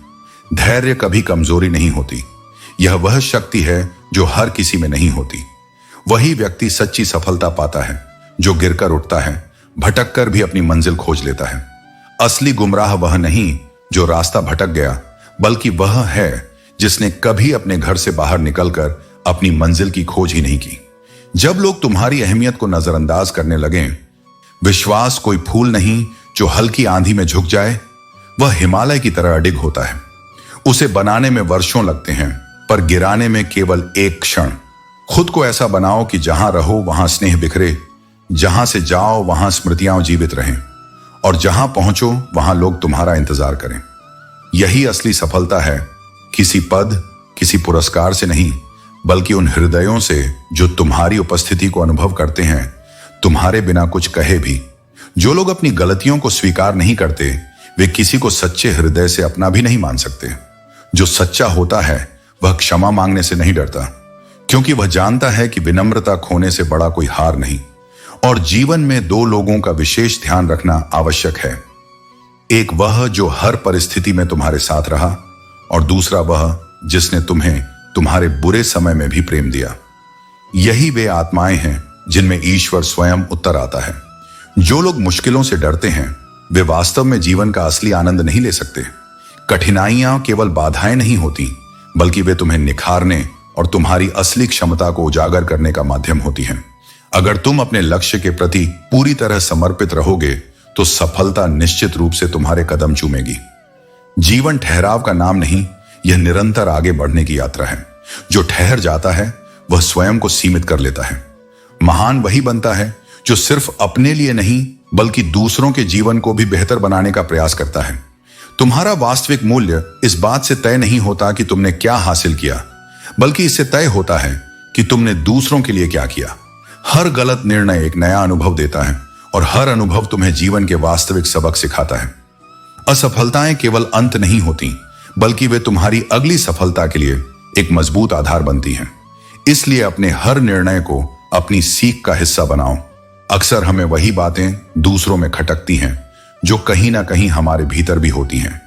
धैर्य कभी कमजोरी नहीं होती। यह वह शक्ति है जो हर किसी में नहीं होती। वही व्यक्ति सच्ची सफलता पाता है जो गिरकर उठता है, भटक कर भी अपनी मंजिल खोज लेता है। असली गुमराह वह नहीं जो रास्ता भटक गया, बल्कि वह है जिसने कभी अपने घर से बाहर निकलकर अपनी मंजिल की खोज ही नहीं की। जब लोग तुम्हारी अहमियत को नजरअंदाज करने लगे, विश्वास कोई फूल नहीं जो हल्की आंधी में झुक जाए। वह हिमालय की तरह अडिग होता है। उसे बनाने में वर्षों लगते हैं, पर गिराने में केवल एक क्षण। खुद को ऐसा बनाओ कि जहां रहो वहां स्नेह बिखरे, जहां से जाओ वहां स्मृतियां जीवित रहें, और जहां पहुंचो वहां लोग तुम्हारा इंतजार करें। यही असली सफलता है, किसी पद, किसी पुरस्कार से नहीं, बल्कि उन हृदयों से जो तुम्हारी उपस्थिति को अनुभव करते हैं, तुम्हारे बिना कुछ कहे भी। जो लोग अपनी गलतियों को स्वीकार नहीं करते, वे किसी को सच्चे हृदय से अपना भी नहीं मान सकते। जो सच्चा होता है, वह क्षमा मांगने से नहीं डरता, क्योंकि वह जानता है कि विनम्रता खोने से बड़ा कोई हार नहीं। और जीवन में दो लोगों का विशेष ध्यान रखना आवश्यक है। एक वह जो हर परिस्थिति में तुम्हारे साथ रहा, और दूसरा वह जिसने तुम्हें तुम्हारे बुरे समय में भी प्रेम दिया। यही वे आत्माएं हैं जिनमें ईश्वर स्वयं उतर आता है। जो लोग मुश्किलों से डरते हैं, वे वास्तव में जीवन का असली आनंद नहीं ले सकते। कठिनाइयां केवल बाधाएं नहीं होती, बल्कि वे तुम्हें निखारने और तुम्हारी असली क्षमता को उजागर करने का माध्यम होती हैं। अगर तुम अपने लक्ष्य के प्रति पूरी तरह समर्पित रहोगे, तो सफलता निश्चित रूप से तुम्हारे कदम चूमेगी। जीवन ठहराव का नाम नहीं, यह निरंतर आगे बढ़ने की यात्रा है। जो ठहर जाता है, वह स्वयं को सीमित कर लेता है। महान वही बनता है जो सिर्फ अपने लिए नहीं, बल्कि दूसरों के जीवन को भी बेहतर बनाने का प्रयास करता है। तुम्हारा वास्तविक मूल्य इस बात से तय नहीं होता कि तुमने क्या हासिल किया, बल्कि इससे तय होता है कि तुमने दूसरों के लिए क्या किया। हर गलत निर्णय एक नया अनुभव देता है, और हर अनुभव तुम्हें जीवन के वास्तविक सबक सिखाता है। असफलताएं केवल अंत नहीं होती, बल्कि वे तुम्हारी अगली सफलता के लिए एक मजबूत आधार बनती हैं। इसलिए अपने हर निर्णय को अपनी सीख का हिस्सा बनाओ। अक्सर हमें वही बातें दूसरों में खटकती हैं जो कहीं ना कहीं हमारे भीतर भी होती हैं,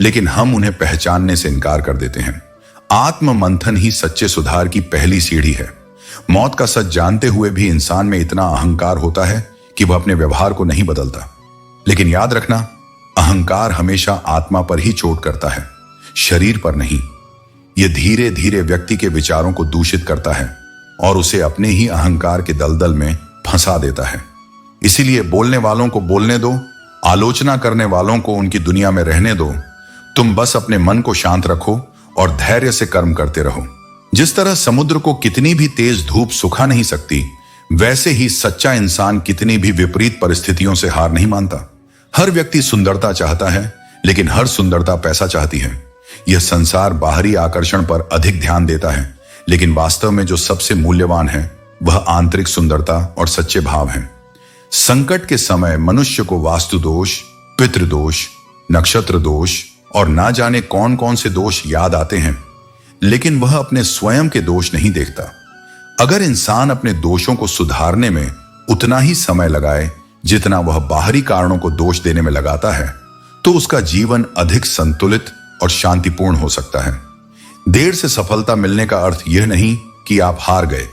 लेकिन हम उन्हें पहचानने से इनकार कर देते हैं। आत्म मंथन ही सच्चे सुधार की पहली सीढ़ी है। मौत का सच जानते हुए भी इंसान में इतना अहंकार होता है कि वह अपने व्यवहार को नहीं बदलता। लेकिन याद रखना, अहंकार हमेशा आत्मा पर ही चोट करता है, शरीर पर नहीं। यह धीरे धीरे व्यक्ति के विचारों को दूषित करता है और उसे अपने ही अहंकार के दलदल में फंसा देता है। इसीलिए बोलने वालों को बोलने दो, आलोचना करने वालों को उनकी दुनिया में रहने दो। तुम बस अपने मन को शांत रखो और धैर्य से कर्म करते रहो। जिस तरह समुद्र को कितनी भी तेज धूप सुखा नहीं सकती, वैसे ही सच्चा इंसान कितनी भी विपरीत परिस्थितियों से हार नहीं मानता। हर व्यक्ति सुंदरता चाहता है, लेकिन हर सुंदरता पैसा चाहती है। यह संसार बाहरी आकर्षण पर अधिक ध्यान देता है, लेकिन वास्तव में जो सबसे मूल्यवान है वह आंतरिक सुंदरता और सच्चे भाव हैं। संकट के समय मनुष्य को वास्तु दोष, पितृदोष, नक्षत्र दोष और ना जाने कौन कौन से दोष याद आते हैं, लेकिन वह अपने स्वयं के दोष नहीं देखता। अगर इंसान अपने दोषों को सुधारने में उतना ही समय लगाए जितना वह बाहरी कारणों को दोष देने में लगाता है, तो उसका जीवन अधिक संतुलित और शांतिपूर्ण हो सकता है। देर से सफलता मिलने का अर्थ यह नहीं कि आप हार गए।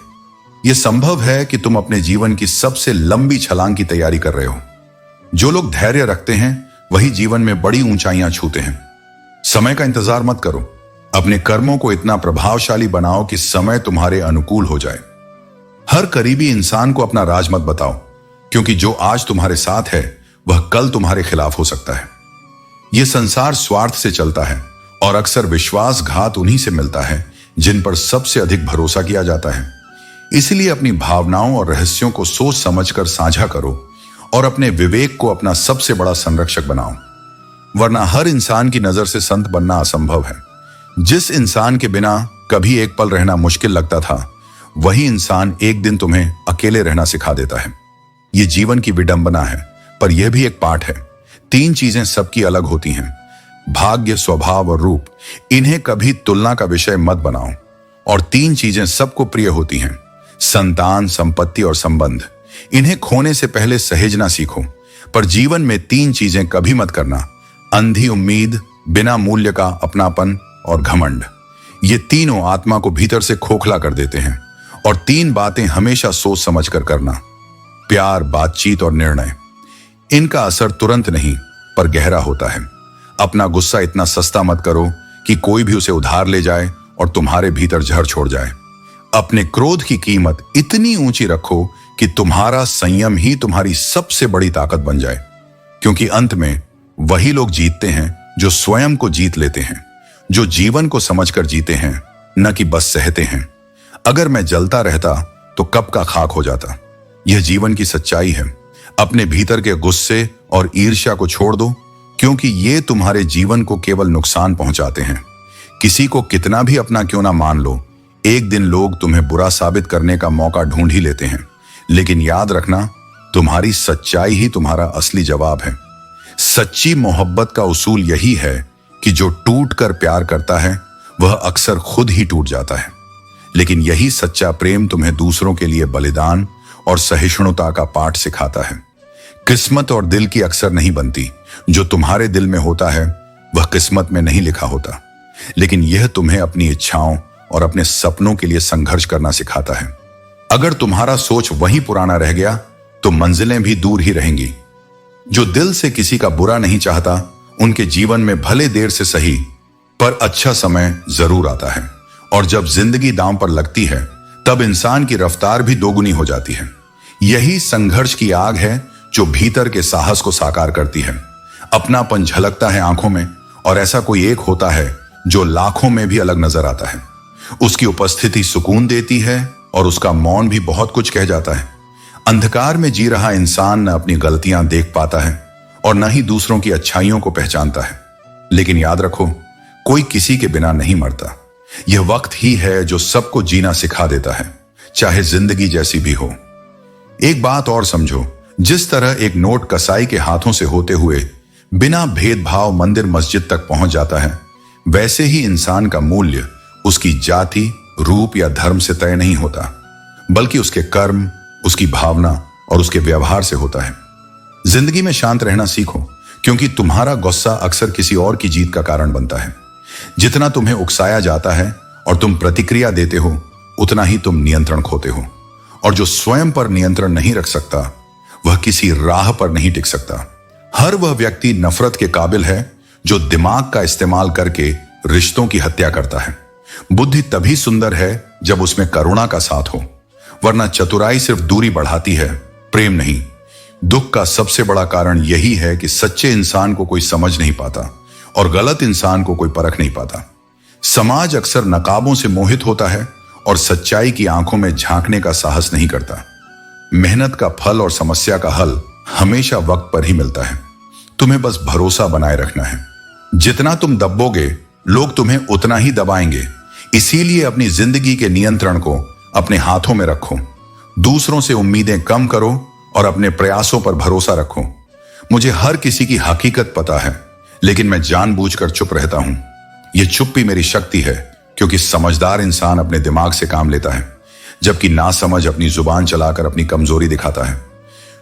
यह संभव है कि तुम अपने जीवन की सबसे लंबी छलांग की तैयारी कर रहे हो। जो लोग धैर्य रखते हैं वही जीवन में बड़ी ऊंचाइयां छूते हैं। समय का इंतजार मत करो। अपने कर्मों को इतना प्रभावशाली बनाओ कि समय तुम्हारे अनुकूल हो जाए। हर करीबी इंसान को अपना राज मत बताओ, क्योंकि जो आज तुम्हारे साथ है वह कल तुम्हारे खिलाफ हो सकता है। यह संसार स्वार्थ से चलता है और अक्सर विश्वासघात उन्हीं से मिलता है जिन पर सबसे अधिक भरोसा किया जाता है। इसलिए अपनी भावनाओं और रहस्यों को सोच समझकर साझा करो और अपने विवेक को अपना सबसे बड़ा संरक्षक बनाओ, वरना हर इंसान की नजर से संत बनना असंभव है। जिस इंसान के बिना कभी एक पल रहना मुश्किल लगता था, वही इंसान एक दिन तुम्हें अकेले रहना सिखा देता है। यह जीवन की विडंबना है, पर यह भी एक पाठ है। 3 चीजें सबकी अलग होती हैं, भाग्य, स्वभाव और रूप। इन्हें कभी तुलना का विषय मत बनाओ। और 3 चीजें सबको प्रिय होती हैं, संतान, संपत्ति और संबंध। इन्हें खोने से पहले सहेजना सीखो। पर जीवन में 3 चीजें कभी मत करना, अंधी उम्मीद, बिना मूल्य का अपनापन और घमंड। ये तीनों आत्मा को भीतर से खोखला कर देते हैं। और 3 बातें हमेशा सोच समझ कर करना, प्यार, बातचीत और निर्णय। इनका असर तुरंत नहीं पर गहरा होता है। अपना गुस्सा इतना सस्ता मत करो कि कोई भी उसे उधार ले जाए और तुम्हारे भीतर जहर छोड़ जाए। अपने क्रोध की कीमत इतनी ऊंची रखो कि तुम्हारा संयम ही तुम्हारी सबसे बड़ी ताकत बन जाए, क्योंकि अंत में वही लोग जीतते हैं जो स्वयं को जीत लेते हैं, जो जीवन को समझकर जीते हैं, न कि बस सहते हैं। अगर मैं जलता रहता तो कब का खाक हो जाता। यह जीवन की सच्चाई है। अपने भीतर के गुस्से और ईर्ष्या को छोड़ दो, क्योंकि ये तुम्हारे जीवन को केवल नुकसान पहुंचाते हैं। किसी को कितना भी अपना क्यों ना मान लो, एक दिन लोग तुम्हें बुरा साबित करने का मौका ढूंढ ही लेते हैं। लेकिन याद रखना, तुम्हारी सच्चाई ही तुम्हारा असली जवाब है। सच्ची मोहब्बत का उसूल यही है कि जो टूट कर प्यार करता है वह अक्सर खुद ही टूट जाता है। लेकिन यही सच्चा प्रेम तुम्हें दूसरों के लिए बलिदान और सहिष्णुता का पाठ सिखाता है। किस्मत और दिल की अक्सर नहीं बनती। जो तुम्हारे दिल में होता है वह किस्मत में नहीं लिखा होता। लेकिन यह तुम्हें अपनी इच्छाओं और अपने सपनों के लिए संघर्ष करना सिखाता है। अगर तुम्हारा सोच वही पुराना रह गया तो मंजिलें भी दूर ही रहेंगी। जो दिल से किसी का बुरा नहीं चाहता, उनके जीवन में भले देर से सही पर अच्छा समय जरूर आता है। और जब जिंदगी दांव पर लगती है तब इंसान की रफ्तार भी दोगुनी हो जाती है। यही संघर्ष की आग है जो भीतर के साहस को साकार करती है। अपनापन झलकता है आंखों में, और ऐसा कोई एक होता है जो लाखों में भी अलग नजर आता है। उसकी उपस्थिति सुकून देती है और उसका मौन भी बहुत कुछ कह जाता है। अंधकार में जी रहा इंसान न अपनी गलतियां देख पाता है और न ही दूसरों की अच्छाइयों को पहचानता है। लेकिन याद रखो, कोई किसी के बिना नहीं मरता। यह वक्त ही है जो सबको जीना सिखा देता है, चाहे जिंदगी जैसी भी हो। एक बात और समझो, जिस तरह एक नोट कसाई के हाथों से होते हुए बिना भेदभाव मंदिर मस्जिद तक पहुंच जाता है, वैसे ही इंसान का मूल्य उसकी जाति, रूप या धर्म से तय नहीं होता, बल्कि उसके कर्म, उसकी भावना और उसके व्यवहार से होता है। जिंदगी में शांत रहना सीखो, क्योंकि तुम्हारा गुस्सा अक्सर किसी और की जीत का कारण बनता है। जितना तुम्हें उकसाया जाता है और तुम प्रतिक्रिया देते हो, उतना ही तुम नियंत्रण खोते हो। और जो स्वयं पर नियंत्रण नहीं रख सकता, वह किसी राह पर नहीं टिक सकता। हर वह व्यक्ति नफरत के काबिल है जो दिमाग का इस्तेमाल करके रिश्तों की हत्या करता है। बुद्धि तभी सुंदर है जब उसमें करुणा का साथ हो, वरना चतुराई सिर्फ दूरी बढ़ाती है, प्रेम नहीं। दुख का सबसे बड़ा कारण यही है कि सच्चे इंसान को कोई समझ नहीं पाता और गलत इंसान को कोई परख नहीं पाता। समाज अक्सर नकाबों से मोहित होता है और सच्चाई की आंखों में झांकने का साहस नहीं करता। मेहनत का फल और समस्या का हल हमेशा वक्त पर ही मिलता है। तुम्हें बस भरोसा बनाए रखना है। जितना तुम दबोगे, लोग तुम्हें उतना ही दबाएंगे। इसीलिए अपनी जिंदगी के नियंत्रण को अपने हाथों में रखो। दूसरों से उम्मीदें कम करो और अपने प्रयासों पर भरोसा रखो। मुझे हर किसी की हकीकत पता है, लेकिन मैं जानबूझकर चुप रहता हूं। यह चुप्पी मेरी शक्ति है, क्योंकि समझदार इंसान अपने दिमाग से काम लेता है, जबकि नासमझ अपनी जुबान चलाकर अपनी कमजोरी दिखाता है।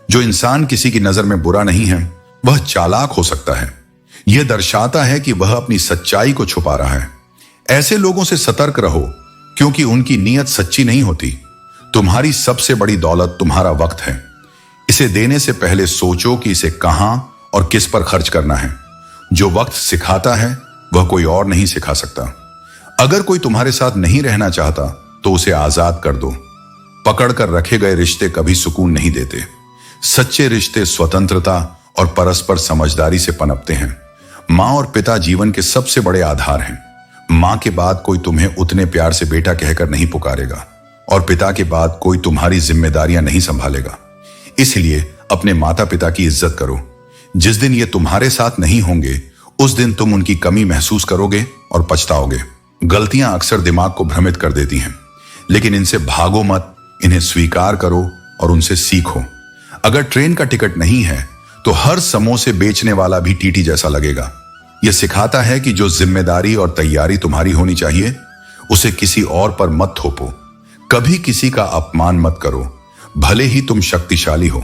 जो इंसान किसी की नजर में बुरा नहीं है, वह चालाक हो सकता है। यह दर्शाता है कि वह अपनी सच्चाई को छुपा रहा है। ऐसे लोगों से सतर्क रहो, क्योंकि उनकी नीयत सच्ची नहीं होती। तुम्हारी सबसे बड़ी दौलत तुम्हारा वक्त है। इसे देने से पहले सोचो कि इसे कहां और किस पर खर्च करना है। जो वक्त सिखाता है वह कोई और नहीं सिखा सकता। अगर कोई तुम्हारे साथ नहीं रहना चाहता तो उसे आजाद कर दो। पकड़कर रखे गए रिश्ते कभी सुकून नहीं देते। सच्चे रिश्ते स्वतंत्रता और परस्पर समझदारी से पनपते हैं। माँ और पिता जीवन के सबसे बड़े आधार हैं। माँ के बाद कोई तुम्हें उतने प्यार से बेटा कहकर नहीं पुकारेगा, और पिता के बाद कोई तुम्हारी जिम्मेदारियां नहीं संभालेगा। इसलिए अपने माता पिता की इज्जत करो। जिस दिन ये तुम्हारे साथ नहीं होंगे, उस दिन तुम उनकी कमी महसूस करोगे और पछताओगे। गलतियां अक्सर दिमाग को भ्रमित कर देती हैं, लेकिन इनसे भागो मत, इन्हें स्वीकार करो और उनसे सीखो। अगर ट्रेन का टिकट नहीं है तो हर समोसे बेचने वाला भी टीटी जैसा लगेगा। यह सिखाता है कि जो जिम्मेदारी और तैयारी तुम्हारी होनी चाहिए, उसे किसी और पर मत थोपो। कभी किसी का अपमान मत करो, भले ही तुम शक्तिशाली हो।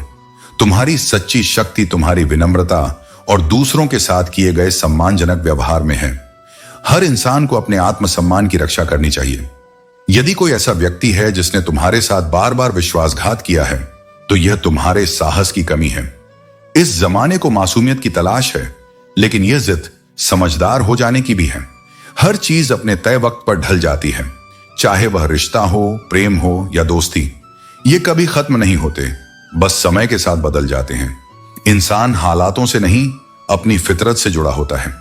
तुम्हारी सच्ची शक्ति तुम्हारी विनम्रता और दूसरों के साथ किए गए सम्मानजनक व्यवहार में है। हर इंसान को अपने आत्मसम्मान की रक्षा करनी चाहिए। यदि कोई ऐसा व्यक्ति है जिसने तुम्हारे साथ बार बार विश्वासघात किया है, तो यह तुम्हारे साहस की कमी है। इस जमाने को मासूमियत की तलाश है, लेकिन यह जिद समझदार हो जाने की भी है। हर चीज अपने तय वक्त पर ढल जाती है, चाहे वह रिश्ता हो, प्रेम हो या दोस्ती। ये कभी खत्म नहीं होते, बस समय के साथ बदल जाते हैं। इंसान हालातों से नहीं, अपनी फितरत से जुड़ा होता है।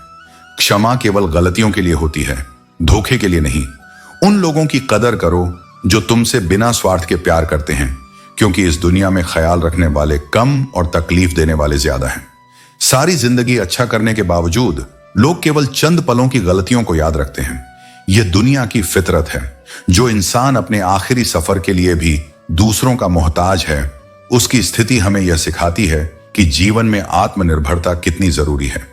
क्षमा केवल गलतियों के लिए होती है, धोखे के लिए नहीं। उन लोगों की कदर करो जो तुमसे बिना स्वार्थ के प्यार करते हैं, क्योंकि इस दुनिया में ख्याल रखने वाले कम और तकलीफ देने वाले ज्यादा हैं। सारी जिंदगी अच्छा करने के बावजूद लोग केवल चंद पलों की गलतियों को याद रखते हैं। यह दुनिया की फितरत है। जो इंसान अपने आखिरी सफर के लिए भी दूसरों का मोहताज है, उसकी स्थिति हमें यह सिखाती है कि जीवन में आत्मनिर्भरता कितनी जरूरी है।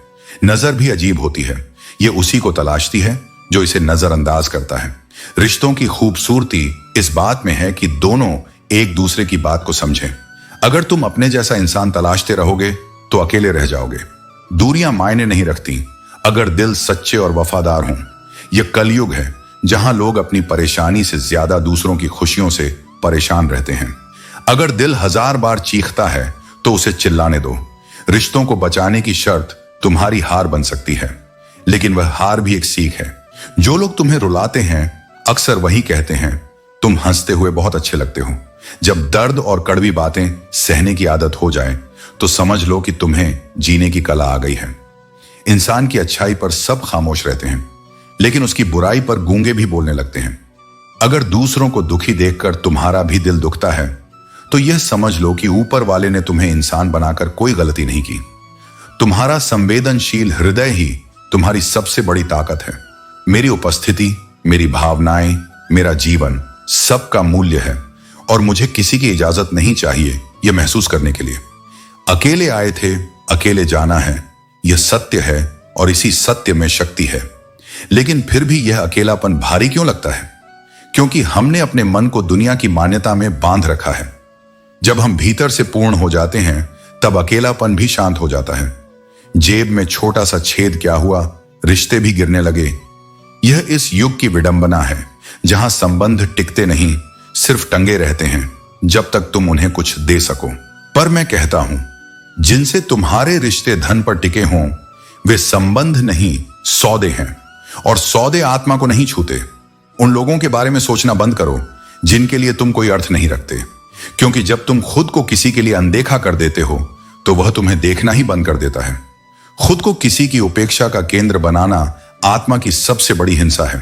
नजर भी अजीब होती है, यह उसी को तलाशती है जो इसे नजरअंदाज करता है। रिश्तों की खूबसूरती इस बात में है कि दोनों एक दूसरे की बात को समझें। अगर तुम अपने जैसा इंसान तलाशते रहोगे तो अकेले रह जाओगे। दूरियां मायने नहीं रखती, अगर दिल सच्चे और वफादार हों। यह कलयुग है जहां लोग अपनी परेशानी से ज्यादा दूसरों की खुशियों से परेशान रहते हैं। अगर दिल 1000 बार चीखता है तो उसे चिल्लाने दो। रिश्तों को बचाने की शर्त तुम्हारी हार बन सकती है, लेकिन वह हार भी एक सीख है। जो लोग तुम्हें रुलाते हैं अक्सर वही कहते हैं, तुम हंसते हुए बहुत अच्छे लगते हो। जब दर्द और कड़वी बातें सहने की आदत हो जाए तो समझ लो कि तुम्हें जीने की कला आ गई है। इंसान की अच्छाई पर सब खामोश रहते हैं, लेकिन उसकी बुराई पर गूंगे भी बोलने लगते हैं। अगर दूसरों को दुखी देखकर तुम्हारा भी दिल दुखता है, तो यह समझ लो कि ऊपर वाले ने तुम्हें इंसान बनाकर कोई गलती नहीं की। तुम्हारा संवेदनशील हृदय ही तुम्हारी सबसे बड़ी ताकत है। मेरी उपस्थिति, मेरी भावनाएं, मेरा जीवन सबका मूल्य है, और मुझे किसी की इजाजत नहीं चाहिए यह महसूस करने के लिए। अकेले आए थे, अकेले जाना है, यह सत्य है, और इसी सत्य में शक्ति है। लेकिन फिर भी यह अकेलापन भारी क्यों लगता है? क्योंकि हमने अपने मन को दुनिया की मान्यता में बांध रखा है। जब हम भीतर से पूर्ण हो जाते हैं, तब अकेलापन भी शांत हो जाता है। जेब में छोटा सा छेद क्या हुआ, रिश्ते भी गिरने लगे। यह इस युग की विडंबना है, जहां संबंध टिकते नहीं, सिर्फ टंगे रहते हैं जब तक तुम उन्हें कुछ दे सको। पर मैं कहता हूं, जिनसे तुम्हारे रिश्ते धन पर टिके हों, वे संबंध नहीं सौदे हैं, और सौदे आत्मा को नहीं छूते। उन लोगों के बारे में सोचना बंद करो जिनके लिए तुम कोई अर्थ नहीं रखते, क्योंकि जब तुम खुद को किसी के लिए अनदेखा कर देते हो तो वह तुम्हें देखना ही बंद कर देता है। खुद को किसी की उपेक्षा का केंद्र बनाना आत्मा की सबसे बड़ी हिंसा है।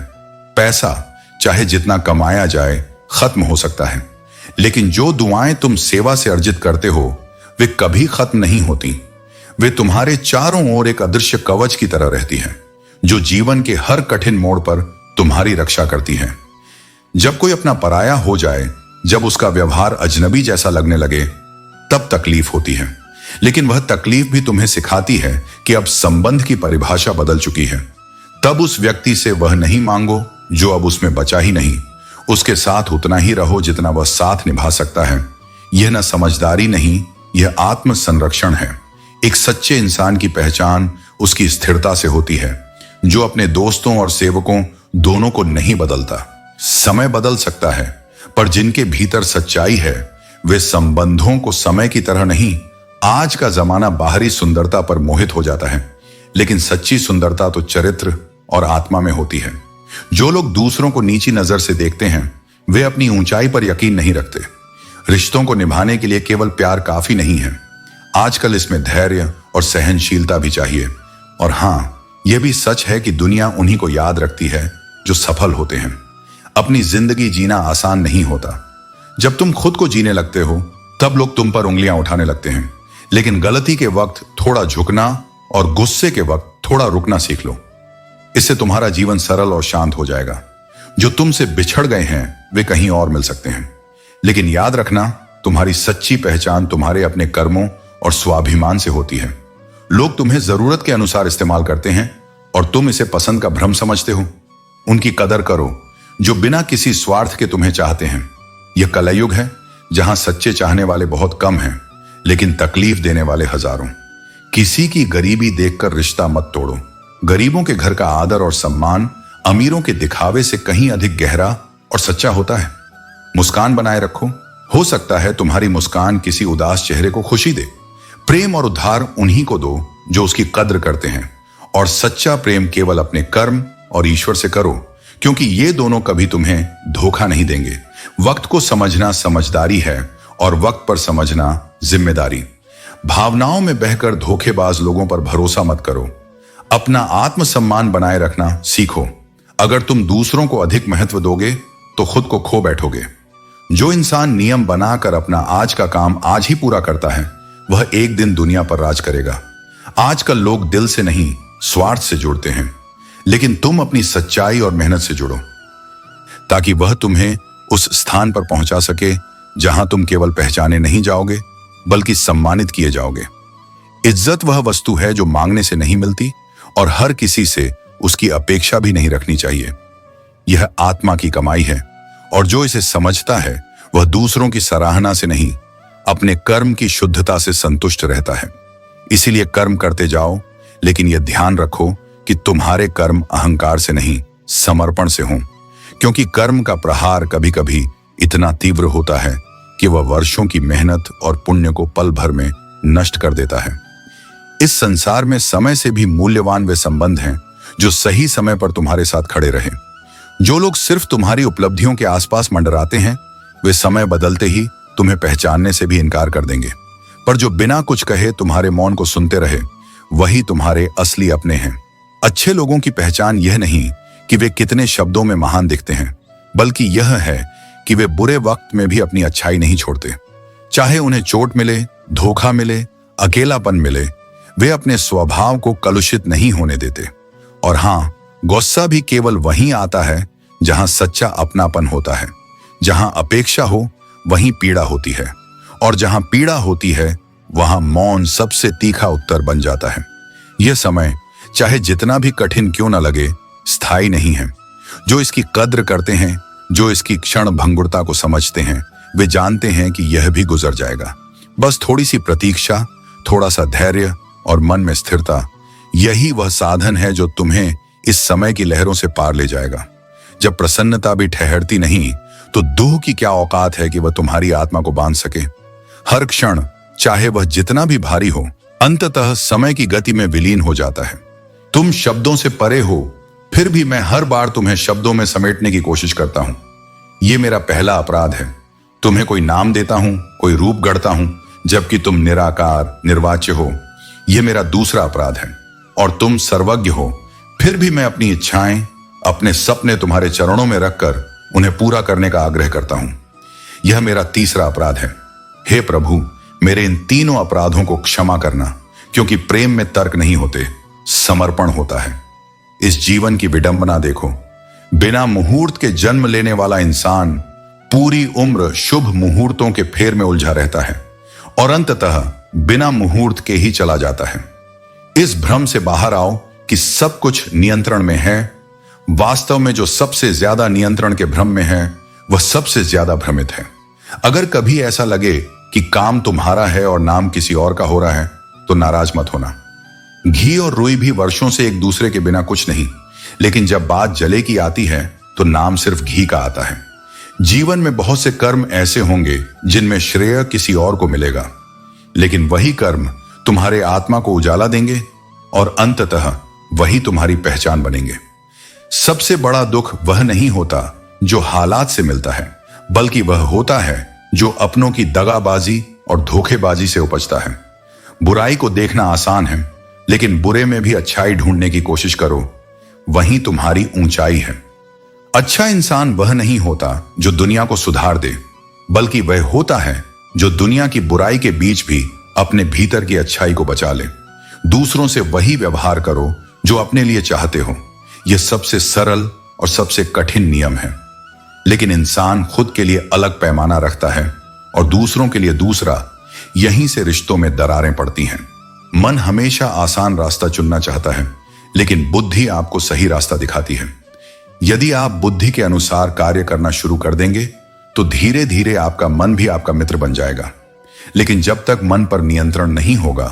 पैसा चाहे जितना कमाया जाए खत्म हो सकता है, लेकिन जो दुआएं तुम सेवा से अर्जित करते हो वे कभी खत्म नहीं होती। वे तुम्हारे चारों ओर एक अदृश्य कवच की तरह रहती हैं, जो जीवन के हर कठिन मोड़ पर तुम्हारी रक्षा करती हैं। जब कोई अपना पराया हो जाए जब उसका व्यवहार अजनबी जैसा लगने लगे तब तकलीफ होती है। लेकिन वह तकलीफ भी तुम्हें सिखाती है कि अब संबंध की परिभाषा बदल चुकी है। तब उस व्यक्ति से वह नहीं मांगो जो अब उसमें बचा ही नहीं। उसके साथ उतना ही रहो जितना वह साथ निभा सकता है। यह न समझदारी नहीं, यह आत्म संरक्षण है। एक सच्चे इंसान की पहचान उसकी स्थिरता से होती है, जो अपने दोस्तों और सेवकों दोनों को नहीं बदलता। समय बदल सकता है, पर जिनके भीतर सच्चाई है वे संबंधों को समय की तरह नहीं। आज का जमाना बाहरी सुंदरता पर मोहित हो जाता है, लेकिन सच्ची सुंदरता तो चरित्र और आत्मा में होती है। जो लोग दूसरों को नीची नजर से देखते हैं वे अपनी ऊंचाई पर यकीन नहीं रखते। रिश्तों को निभाने के लिए केवल प्यार काफी नहीं है, आजकल इसमें धैर्य और सहनशीलता भी चाहिए। और हां, यह भी सच है कि दुनिया उन्हीं को याद रखती है जो सफल होते हैं। अपनी जिंदगी जीना आसान नहीं होता। जब तुम खुद को जीने लगते हो तब लोग तुम पर उंगलियां उठाने लगते हैं, लेकिन गलती के वक्त थोड़ा झुकना और गुस्से के वक्त थोड़ा रुकना सीख लो। इससे तुम्हारा जीवन सरल और शांत हो जाएगा। जो तुमसे बिछड़ गए हैं वे कहीं और मिल सकते हैं, लेकिन याद रखना, तुम्हारी सच्ची पहचान तुम्हारे अपने कर्मों और स्वाभिमान से होती है। लोग तुम्हें जरूरत के अनुसार इस्तेमाल करते हैं और तुम इसे पसंद का भ्रम समझते हो। उनकी कदर करो जो बिना किसी स्वार्थ के तुम्हें चाहते हैं। यह कलयुग है जहां सच्चे चाहने वाले बहुत कम हैं, लेकिन तकलीफ देने वाले हजारों। किसी की गरीबी देखकर रिश्ता मत तोड़ो। गरीबों के घर का आदर और सम्मान अमीरों के दिखावे से कहीं अधिक गहरा और सच्चा होता है। मुस्कान बनाए रखो, हो सकता है तुम्हारी मुस्कान किसी उदास चेहरे को खुशी दे। प्रेम और उद्धार उन्हीं को दो जो उसकी कद्र करते हैं, और सच्चा प्रेम केवल अपने कर्म और ईश्वर से करो, क्योंकि ये दोनों कभी तुम्हें धोखा नहीं देंगे। वक्त को समझना समझदारी है और वक्त पर समझना जिम्मेदारी। भावनाओं में बहकर धोखेबाज लोगों पर भरोसा मत करो। अपना आत्मसम्मान बनाए रखना सीखो। अगर तुम दूसरों को अधिक महत्व दोगे तो खुद को खो बैठोगे। जो इंसान नियम बनाकर अपना आज का काम आज ही पूरा करता है वह एक दिन दुनिया पर राज करेगा। आजकल लोग दिल से नहीं स्वार्थ से जुड़ते हैं, लेकिन तुम अपनी सच्चाई और मेहनत से जुड़ो, ताकि वह तुम्हें उस स्थान पर पहुंचा सके जहां तुम केवल पहचाने नहीं जाओगे बल्कि सम्मानित किए जाओगे। इज्जत वह वस्तु है जो मांगने से नहीं मिलती और हर किसी से उसकी अपेक्षा भी नहीं रखनी चाहिए। यह आत्मा की कमाई है, और जो इसे समझता है वह दूसरों की सराहना से नहीं अपने कर्म की शुद्धता से संतुष्ट रहता है। इसीलिए कर्म करते जाओ, लेकिन यह ध्यान रखो कि तुम्हारे कर्म अहंकार से नहीं समर्पण से हों, क्योंकि कर्म का प्रहार कभी कभी इतना तीव्र होता है कि वह वर्षों की मेहनत और पुण्य को पल भर में नष्ट कर देता है। इस संसार में समय से भी मूल्यवान वे संबंध हैं जो सही समय पर तुम्हारे साथ खड़े रहे। जो लोग सिर्फ तुम्हारी उपलब्धियों के आसपास मंडराते हैं वे समय बदलते ही तुम्हें पहचानने से भी इनकार कर देंगे, पर जो बिना कुछ कहे तुम्हारे मौन को सुनते रहे वही तुम्हारे असली अपने हैं। अच्छे लोगों की पहचान यह नहीं कि वे कितने शब्दों में महान दिखते हैं, बल्कि यह है कि वे बुरे वक्त में भी अपनी अच्छाई नहीं छोड़ते। चाहे उन्हें चोट मिले, धोखा मिले, अकेलापन मिले, वे अपने स्वभाव को कलुषित नहीं होने देते। और हां, गुस्सा भी केवल वहीं आता है जहां सच्चा अपनापन होता है। जहां अपेक्षा हो वहीं पीड़ा होती है, और जहां पीड़ा होती है वहां मौन सबसे तीखा उत्तर बन जाता है। यह समय चाहे जितना भी कठिन क्यों न लगे, स्थायी नहीं है। जो इसकी कद्र करते हैं, जो इसकी क्षण भंगुरता को समझते हैं, वे जानते हैं कि यह भी गुजर जाएगा। बस थोड़ी सी प्रतीक्षा, थोड़ा सा धैर्य और मन में स्थिरता, यही वह साधन है जो तुम्हें इस समय की लहरों से पार ले जाएगा। जब प्रसन्नता भी ठहरती नहीं तो दुख की क्या औकात है कि वह तुम्हारी आत्मा को बांध सके। हर क्षण, चाहे वह जितना भी भारी हो, अंततः समय की गति में विलीन हो जाता है। तुम शब्दों से परे हो, फिर भी मैं हर बार तुम्हें शब्दों में समेटने की कोशिश करता हूं। यह मेरा पहला अपराध है। तुम्हें कोई नाम देता हूं, कोई रूप गढ़ता हूं, जबकि तुम निराकार, निर्वाच्य हो। यह मेरा दूसरा अपराध है। और तुम सर्वज्ञ हो, फिर भी मैं अपनी इच्छाएं, अपने सपने तुम्हारे चरणों में रखकर उन्हें पूरा करने का आग्रह करता हूं। यह मेरा तीसरा अपराध है। हे प्रभु, मेरे इन तीनों अपराधों को क्षमा करना, क्योंकि प्रेम में तर्क नहीं होते, समर्पण होता है। इस जीवन की विडंबना देखो। बिना मुहूर्त के जन्म लेने वाला इंसान पूरी उम्र शुभ मुहूर्तों के फेर में उलझा रहता है और अंततः बिना मुहूर्त के ही चला जाता है। इस भ्रम से बाहर आओ कि सब कुछ नियंत्रण में है। वास्तव में जो सबसे ज्यादा नियंत्रण के भ्रम में है वह सबसे ज्यादा भ्रमित है। अगर कभी ऐसा लगे कि काम तुम्हारा है और नाम किसी और का हो रहा है तो नाराज मत होना। घी और रुई भी वर्षों से एक दूसरे के बिना कुछ नहीं, लेकिन जब बात जले की आती है तो नाम सिर्फ घी का आता है। जीवन में बहुत से कर्म ऐसे होंगे जिनमें श्रेय किसी और को मिलेगा, लेकिन वही कर्म तुम्हारे आत्मा को उजाला देंगे और अंततः वही तुम्हारी पहचान बनेंगे। सबसे बड़ा दुख वह नहीं होता जो हालात से मिलता है, बल्कि वह होता है जो अपनों की दगाबाजी और धोखेबाजी से उपजता है। बुराई को देखना आसान है, लेकिन बुरे में भी अच्छाई ढूंढने की कोशिश करो, वहीं तुम्हारी ऊंचाई है। अच्छा इंसान वह नहीं होता जो दुनिया को सुधार दे, बल्कि वह होता है जो दुनिया की बुराई के बीच भी अपने भीतर की अच्छाई को बचा ले। दूसरों से वही व्यवहार करो जो अपने लिए चाहते हो। यह सबसे सरल और सबसे कठिन नियम है, लेकिन इंसान खुद के लिए अलग पैमाना रखता है और दूसरों के लिए दूसरा। यहीं से रिश्तों में दरारें पड़ती हैं। मन हमेशा आसान रास्ता चुनना चाहता है, लेकिन बुद्धि आपको सही रास्ता दिखाती है। यदि आप बुद्धि के अनुसार कार्य करना शुरू कर देंगे तो धीरे धीरे आपका मन भी आपका मित्र बन जाएगा। लेकिन जब तक मन पर नियंत्रण नहीं होगा,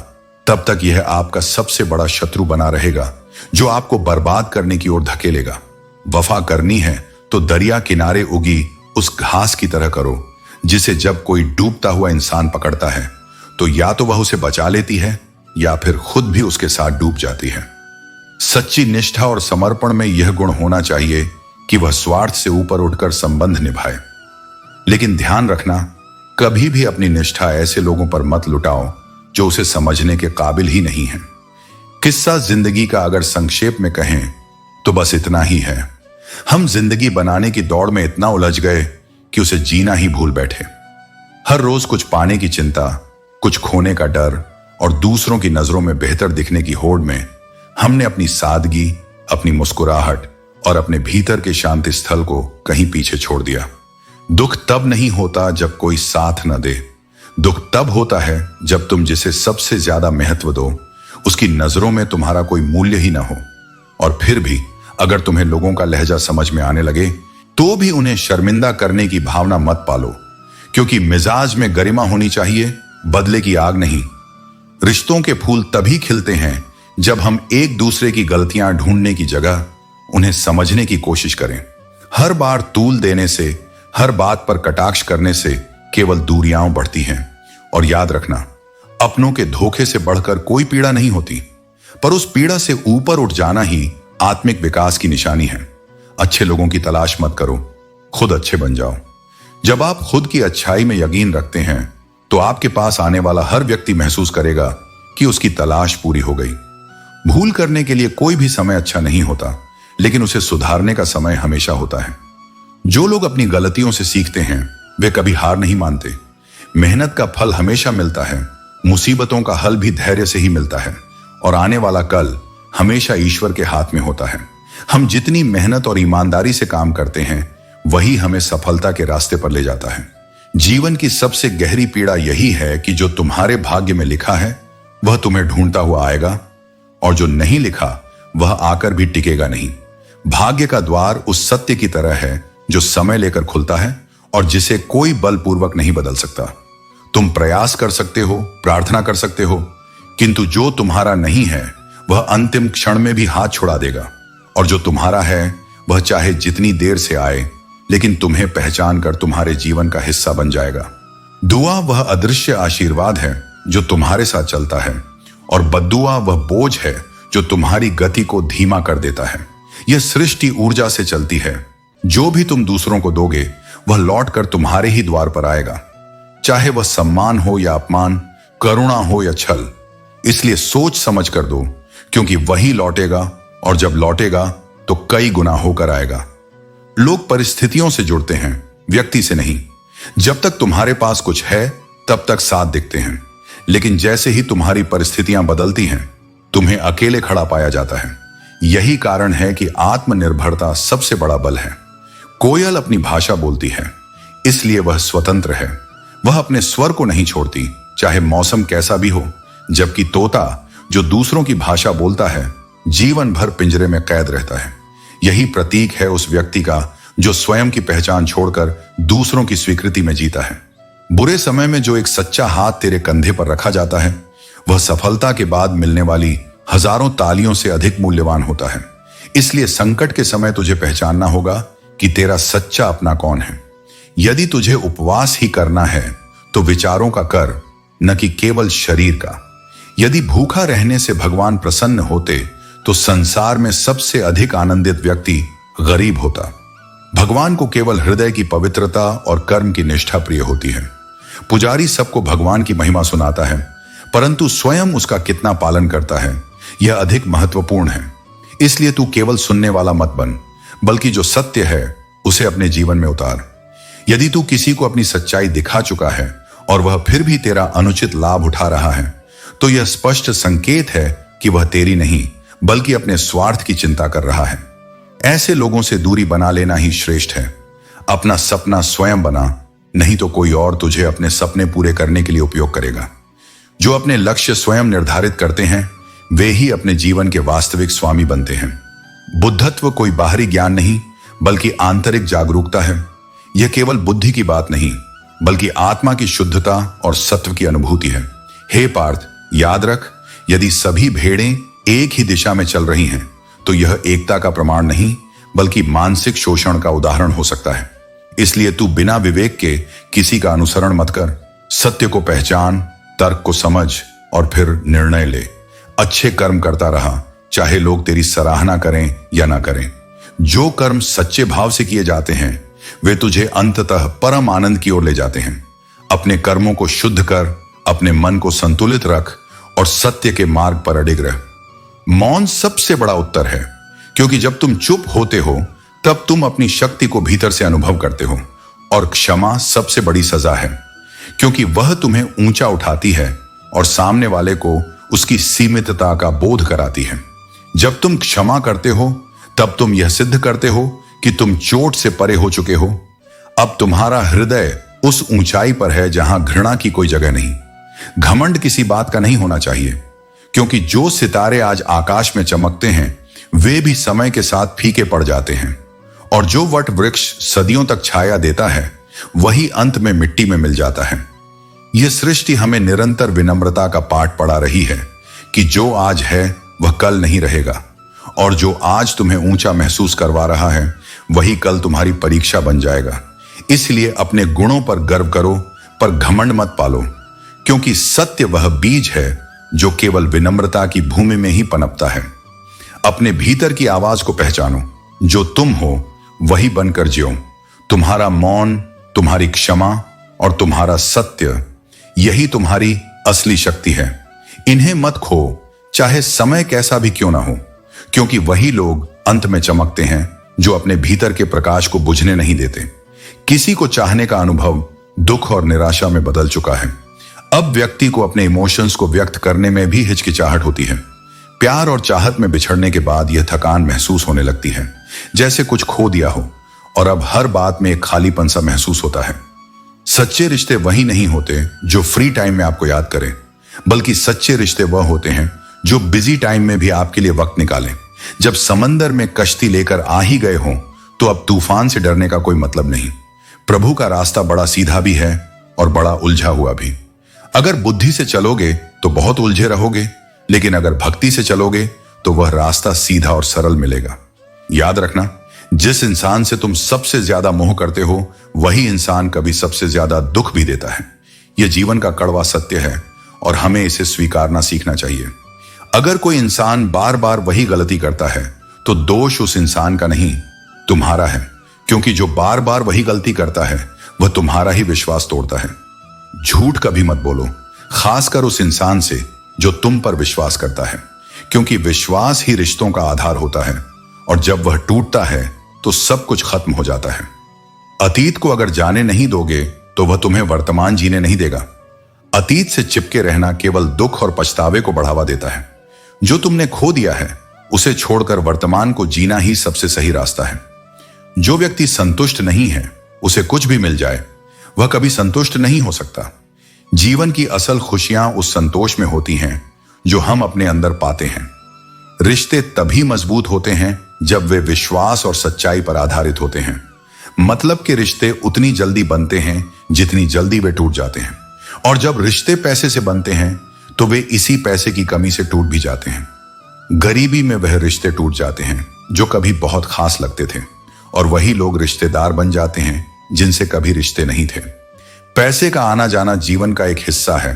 तब तक यह आपका सबसे बड़ा शत्रु बना रहेगा, जो आपको बर्बाद करने की ओर धकेलेगा। वफा करनी है तो दरिया किनारे उगी उस घास की तरह करो, जिसे जब कोई डूबता हुआ इंसान पकड़ता है तो या तो वह उसे बचा लेती है या फिर खुद भी उसके साथ डूब जाती है। सच्ची निष्ठा और समर्पण में यह गुण होना चाहिए कि वह स्वार्थ से ऊपर उठकर संबंध निभाए। लेकिन ध्यान रखना, कभी भी अपनी निष्ठा ऐसे लोगों पर मत लुटाओ जो उसे समझने के काबिल ही नहीं है। किस्सा जिंदगी का अगर संक्षेप में कहें तो बस इतना ही है। हम जिंदगी बनाने की दौड़ में इतना उलझ गए कि उसे जीना ही भूल बैठे। हर रोज कुछ पाने की चिंता, कुछ खोने का डर और दूसरों की नजरों में बेहतर दिखने की होड़ में हमने अपनी सादगी, अपनी मुस्कुराहट और अपने भीतर के शांति स्थल को कहीं पीछे छोड़ दिया। दुख तब नहीं होता जब कोई साथ न दे। दुख तब होता है जब तुम जिसे सबसे ज्यादा महत्व दो, उसकी नजरों में तुम्हारा कोई मूल्य ही ना हो। और फिर भी अगर तुम्हें लोगों का लहजा समझ में आने लगे तो भी उन्हें शर्मिंदा करने की भावना मत पालो, क्योंकि मिजाज में गरिमा होनी चाहिए, बदले की आग नहीं। रिश्तों के फूल तभी खिलते हैं जब हम एक दूसरे की गलतियां ढूंढने की जगह उन्हें समझने की कोशिश करें। हर बार तूल देने से, हर बात पर कटाक्ष करने से केवल दूरियां बढ़ती हैं। और याद रखना, अपनों के धोखे से बढ़कर कोई पीड़ा नहीं होती, पर उस पीड़ा से ऊपर उठ जाना ही आत्मिक विकास की निशानी है। अच्छे लोगों की तलाश मत करो, खुद अच्छे बन जाओ। जब आप खुद की अच्छाई में यकीन रखते हैं तो आपके पास आने वाला हर व्यक्ति महसूस करेगा कि उसकी तलाश पूरी हो गई। भूल करने के लिए कोई भी समय अच्छा नहीं होता, लेकिन उसे सुधारने का समय हमेशा होता है। जो लोग अपनी गलतियों से सीखते हैं वे कभी हार नहीं मानते। मेहनत का फल हमेशा मिलता है, मुसीबतों का हल भी धैर्य से ही मिलता है, और आने वाला कल हमेशा ईश्वर के हाथ में होता है। हम जितनी मेहनत और ईमानदारी से काम करते हैं वही हमें सफलता के रास्ते पर ले जाता है। जीवन की सबसे गहरी पीड़ा यही है कि जो तुम्हारे भाग्य में लिखा है वह तुम्हें ढूंढता हुआ आएगा, और जो नहीं लिखा वह आकर भी टिकेगा नहीं। भाग्य का द्वार उस सत्य की तरह है जो समय लेकर खुलता है और जिसे कोई बलपूर्वक नहीं बदल सकता। तुम प्रयास कर सकते हो, प्रार्थना कर सकते हो, किंतु जो तुम्हारा नहीं है वह अंतिम क्षण में भी हाथ छुड़ा देगा, और जो तुम्हारा है वह चाहे जितनी देर से आए लेकिन तुम्हें पहचान कर तुम्हारे जीवन का हिस्सा बन जाएगा। दुआ वह अदृश्य आशीर्वाद है जो तुम्हारे साथ चलता है, और बद्दुआ वह बोझ है जो तुम्हारी गति को धीमा कर देता है। यह सृष्टि ऊर्जा से चलती है। जो भी तुम दूसरों को दोगे वह लौट कर तुम्हारे ही द्वार पर आएगा, चाहे वह सम्मान हो या अपमान, करुणा हो या छल। इसलिए सोच समझ कर दो, क्योंकि वही लौटेगा, और जब लौटेगा तो कई गुना होकर आएगा। लोग परिस्थितियों से जुड़ते हैं, व्यक्ति से नहीं। जब तक तुम्हारे पास कुछ है तब तक साथ दिखते हैं, लेकिन जैसे ही तुम्हारी परिस्थितियां बदलती हैं तुम्हें अकेले खड़ा पाया जाता है। यही कारण है कि आत्मनिर्भरता सबसे बड़ा बल है। कोयल अपनी भाषा बोलती है, इसलिए वह स्वतंत्र है। वह अपने स्वर को नहीं छोड़ती, चाहे मौसम कैसा भी हो। जबकि तोता, जो दूसरों की भाषा बोलता है, जीवन भर पिंजरे में कैद रहता है। यही प्रतीक है उस व्यक्ति का जो स्वयं की पहचान छोड़कर दूसरों की स्वीकृति में जीता है। बुरे समय में जो एक सच्चा हाथ तेरे कंधे पर रखा जाता है, वह सफलता के बाद मिलने वाली हजारों तालियों से अधिक मूल्यवान होता है। इसलिए संकट के समय तुझे पहचानना होगा कि तेरा सच्चा अपना कौन है। यदि तुझे उपवास ही करना है तो विचारों का कर, न कि केवल शरीर का। यदि भूखा रहने से भगवान प्रसन्न होते तो संसार में सबसे अधिक आनंदित व्यक्ति गरीब होता। भगवान को केवल हृदय की पवित्रता और कर्म की निष्ठा प्रिय होती है। पुजारी सबको भगवान की महिमा सुनाता है, परंतु स्वयं उसका कितना पालन करता है, यह अधिक महत्वपूर्ण है। इसलिए तू केवल सुनने वाला मत बन, बल्कि जो सत्य है उसे अपने जीवन में उतार। यदि तू किसी को अपनी सच्चाई दिखा चुका है और वह फिर भी तेरा अनुचित लाभ उठा रहा है, तो यह स्पष्ट संकेत है कि वह तेरी नहीं बल्कि अपने स्वार्थ की चिंता कर रहा है। ऐसे लोगों से दूरी बना लेना ही श्रेष्ठ है। अपना सपना स्वयं बना, नहीं तो कोई और तुझे अपने सपने पूरे करने के लिए उपयोग करेगा। जो अपने लक्ष्य स्वयं निर्धारित करते हैं, वे ही अपने जीवन के वास्तविक स्वामी बनते हैं। बुद्धत्व कोई बाहरी ज्ञान नहीं बल्कि आंतरिक जागरूकता है। यह केवल बुद्धि की बात नहीं बल्कि आत्मा की शुद्धता और सत्व की अनुभूति है। हे पार्थ, याद रख, यदि सभी भेड़ें एक ही दिशा में चल रही हैं तो यह एकता का प्रमाण नहीं बल्कि मानसिक शोषण का उदाहरण हो सकता है। इसलिए तू बिना विवेक के किसी का अनुसरण मत कर। सत्य को पहचान, तर्क को समझ और फिर निर्णय ले। अच्छे कर्म करता रहा, चाहे लोग तेरी सराहना करें या ना करें। जो कर्म सच्चे भाव से किए जाते हैं वे तुझे अंततः परम आनंद की ओर ले जाते हैं। अपने कर्मों को शुद्ध कर, अपने मन को संतुलित रख और सत्य के मार्ग पर अडिग रह। मौन सबसे बड़ा उत्तर है, क्योंकि जब तुम चुप होते हो तब तुम अपनी शक्ति को भीतर से अनुभव करते हो। और क्षमा सबसे बड़ी सजा है, क्योंकि वह तुम्हें ऊंचा उठाती है और सामने वाले को उसकी सीमितता का बोध कराती है। जब तुम क्षमा करते हो तब तुम यह सिद्ध करते हो कि तुम चोट से परे हो चुके हो। अब तुम्हारा हृदय उस ऊंचाई पर है जहां घृणा की कोई जगह नहीं। घमंड किसी बात का नहीं होना चाहिए, क्योंकि जो सितारे आज आकाश में चमकते हैं वे भी समय के साथ फीके पड़ जाते हैं। और जो वट वृक्ष सदियों तक छाया देता है वही अंत में मिट्टी में मिल जाता है। यह सृष्टि हमें निरंतर विनम्रता का पाठ पढ़ा रही है कि जो आज है वह कल नहीं रहेगा, और जो आज तुम्हें ऊंचा महसूस करवा रहा है वही कल तुम्हारी परीक्षा बन जाएगा। इसलिए अपने गुणों पर गर्व करो, पर घमंड मत पालो, क्योंकि सत्य वह बीज है जो केवल विनम्रता की भूमि में ही पनपता है। अपने भीतर की आवाज को पहचानो। जो तुम हो वही बनकर जियो। तुम्हारा मौन, तुम्हारी क्षमा और तुम्हारा सत्य, यही तुम्हारी असली शक्ति है। इन्हें मत खो, चाहे समय कैसा भी क्यों ना हो, क्योंकि वही लोग अंत में चमकते हैं जो अपने भीतर के प्रकाश को बुझने नहीं देते। किसी को चाहने का अनुभव दुख और निराशा में बदल चुका है। अब व्यक्ति को अपने इमोशंस को व्यक्त करने में भी हिचकिचाहट होती है। प्यार और चाहत में बिछड़ने के बाद यह थकान महसूस होने लगती है, जैसे कुछ खो दिया हो, और अब हर बात में एक खालीपन सा महसूस होता है। सच्चे रिश्ते वही नहीं होते जो फ्री टाइम में आपको याद करें, बल्कि सच्चे रिश्ते वह होते हैं जो बिजी टाइम में भी आपके लिए वक्त निकालें। जब समंदर में कश्ती लेकर आ ही गए हों तो अब तूफान से डरने का कोई मतलब नहीं। प्रभु का रास्ता बड़ा सीधा भी है और बड़ा उलझा हुआ भी। अगर बुद्धि से चलोगे तो बहुत उलझे रहोगे, लेकिन अगर भक्ति से चलोगे तो वह रास्ता सीधा और सरल मिलेगा। याद रखना, जिस इंसान से तुम सबसे ज्यादा मोह करते हो वही इंसान कभी सबसे ज्यादा दुख भी देता है। यह जीवन का कड़वा सत्य है और हमें इसे स्वीकारना सीखना चाहिए। अगर कोई इंसान बार बार वही गलती करता है तो दोष उस इंसान का नहीं, तुम्हारा है, क्योंकि जो बार बार वही गलती करता है वह तुम्हारा ही विश्वास तोड़ता है। झूठ कभी मत बोलो, खासकर उस इंसान से जो तुम पर विश्वास करता है, क्योंकि विश्वास ही रिश्तों का आधार होता है, और जब वह टूटता है तो सब कुछ खत्म हो जाता है। अतीत को अगर जाने नहीं दोगे तो वह तुम्हें वर्तमान जीने नहीं देगा। अतीत से चिपके रहना केवल दुख और पछतावे को बढ़ावा देता है। जो तुमने खो दिया है उसे छोड़कर वर्तमान को जीना ही सबसे सही रास्ता है। जो व्यक्ति संतुष्ट नहीं है उसे कुछ भी मिल जाए वह कभी संतुष्ट नहीं हो सकता। जीवन की असल खुशियां उस संतोष में होती हैं जो हम अपने अंदर पाते हैं। रिश्ते तभी मजबूत होते हैं जब वे विश्वास और सच्चाई पर आधारित होते हैं। मतलब के रिश्ते उतनी जल्दी बनते हैं जितनी जल्दी वे टूट जाते हैं, और जब रिश्ते पैसे से बनते हैं तो वे इसी पैसे की कमी से टूट भी जाते हैं। गरीबी में वह रिश्ते टूट जाते हैं जो कभी बहुत खास लगते थे, और वही लोग रिश्तेदार बन जाते हैं जिनसे कभी रिश्ते नहीं थे। पैसे का आना जाना जीवन का एक हिस्सा है,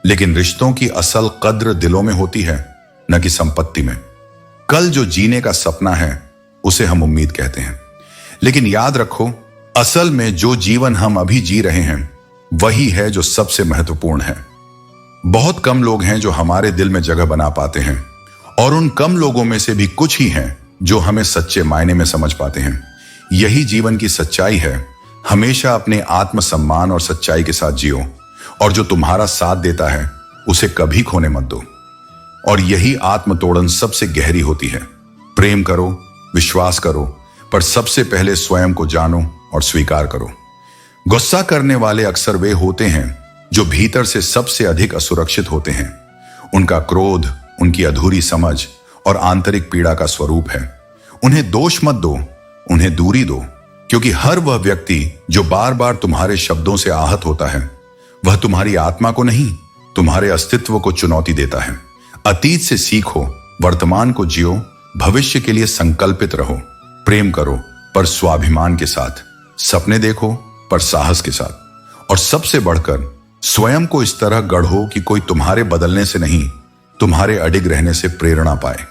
लेकिन रिश्तों की असल कद्र दिलों में होती है, न कि संपत्ति में। कल जो जीने का सपना है उसे हम उम्मीद कहते हैं, लेकिन याद रखो, असल में जो जीवन हम अभी जी रहे हैं वही है जो सबसे महत्वपूर्ण है। बहुत कम लोग हैं जो हमारे दिल में जगह बना पाते हैं, और उन कम लोगों में से भी कुछ ही हैं जो हमें सच्चे मायने में समझ पाते हैं। यही जीवन की सच्चाई है। हमेशा अपने आत्मसम्मान और सच्चाई के साथ जियो, और जो तुम्हारा साथ देता है उसे कभी खोने मत दो। और यही आत्मतोड़न सबसे गहरी होती है। प्रेम करो, विश्वास करो, पर सबसे पहले स्वयं को जानो और स्वीकार करो। गुस्सा करने वाले अक्सर वे होते हैं जो भीतर से सबसे अधिक असुरक्षित होते हैं। उनका क्रोध उनकी अधूरी समझ और आंतरिक पीड़ा का स्वरूप है। उन्हें दोष मत दो, उन्हें दूरी दो, क्योंकि हर वह व्यक्ति जो बार बार तुम्हारे शब्दों से आहत होता है, वह तुम्हारी आत्मा को नहीं, तुम्हारे अस्तित्व को चुनौती देता है। अतीत से सीखो, वर्तमान को जियो, भविष्य के लिए संकल्पित रहो। प्रेम करो पर स्वाभिमान के साथ, सपने देखो पर साहस के साथ, और सबसे बढ़कर स्वयं को इस तरह गढ़ो कि कोई तुम्हारे बदलने से नहीं, तुम्हारे अडिग रहने से प्रेरणा पाए।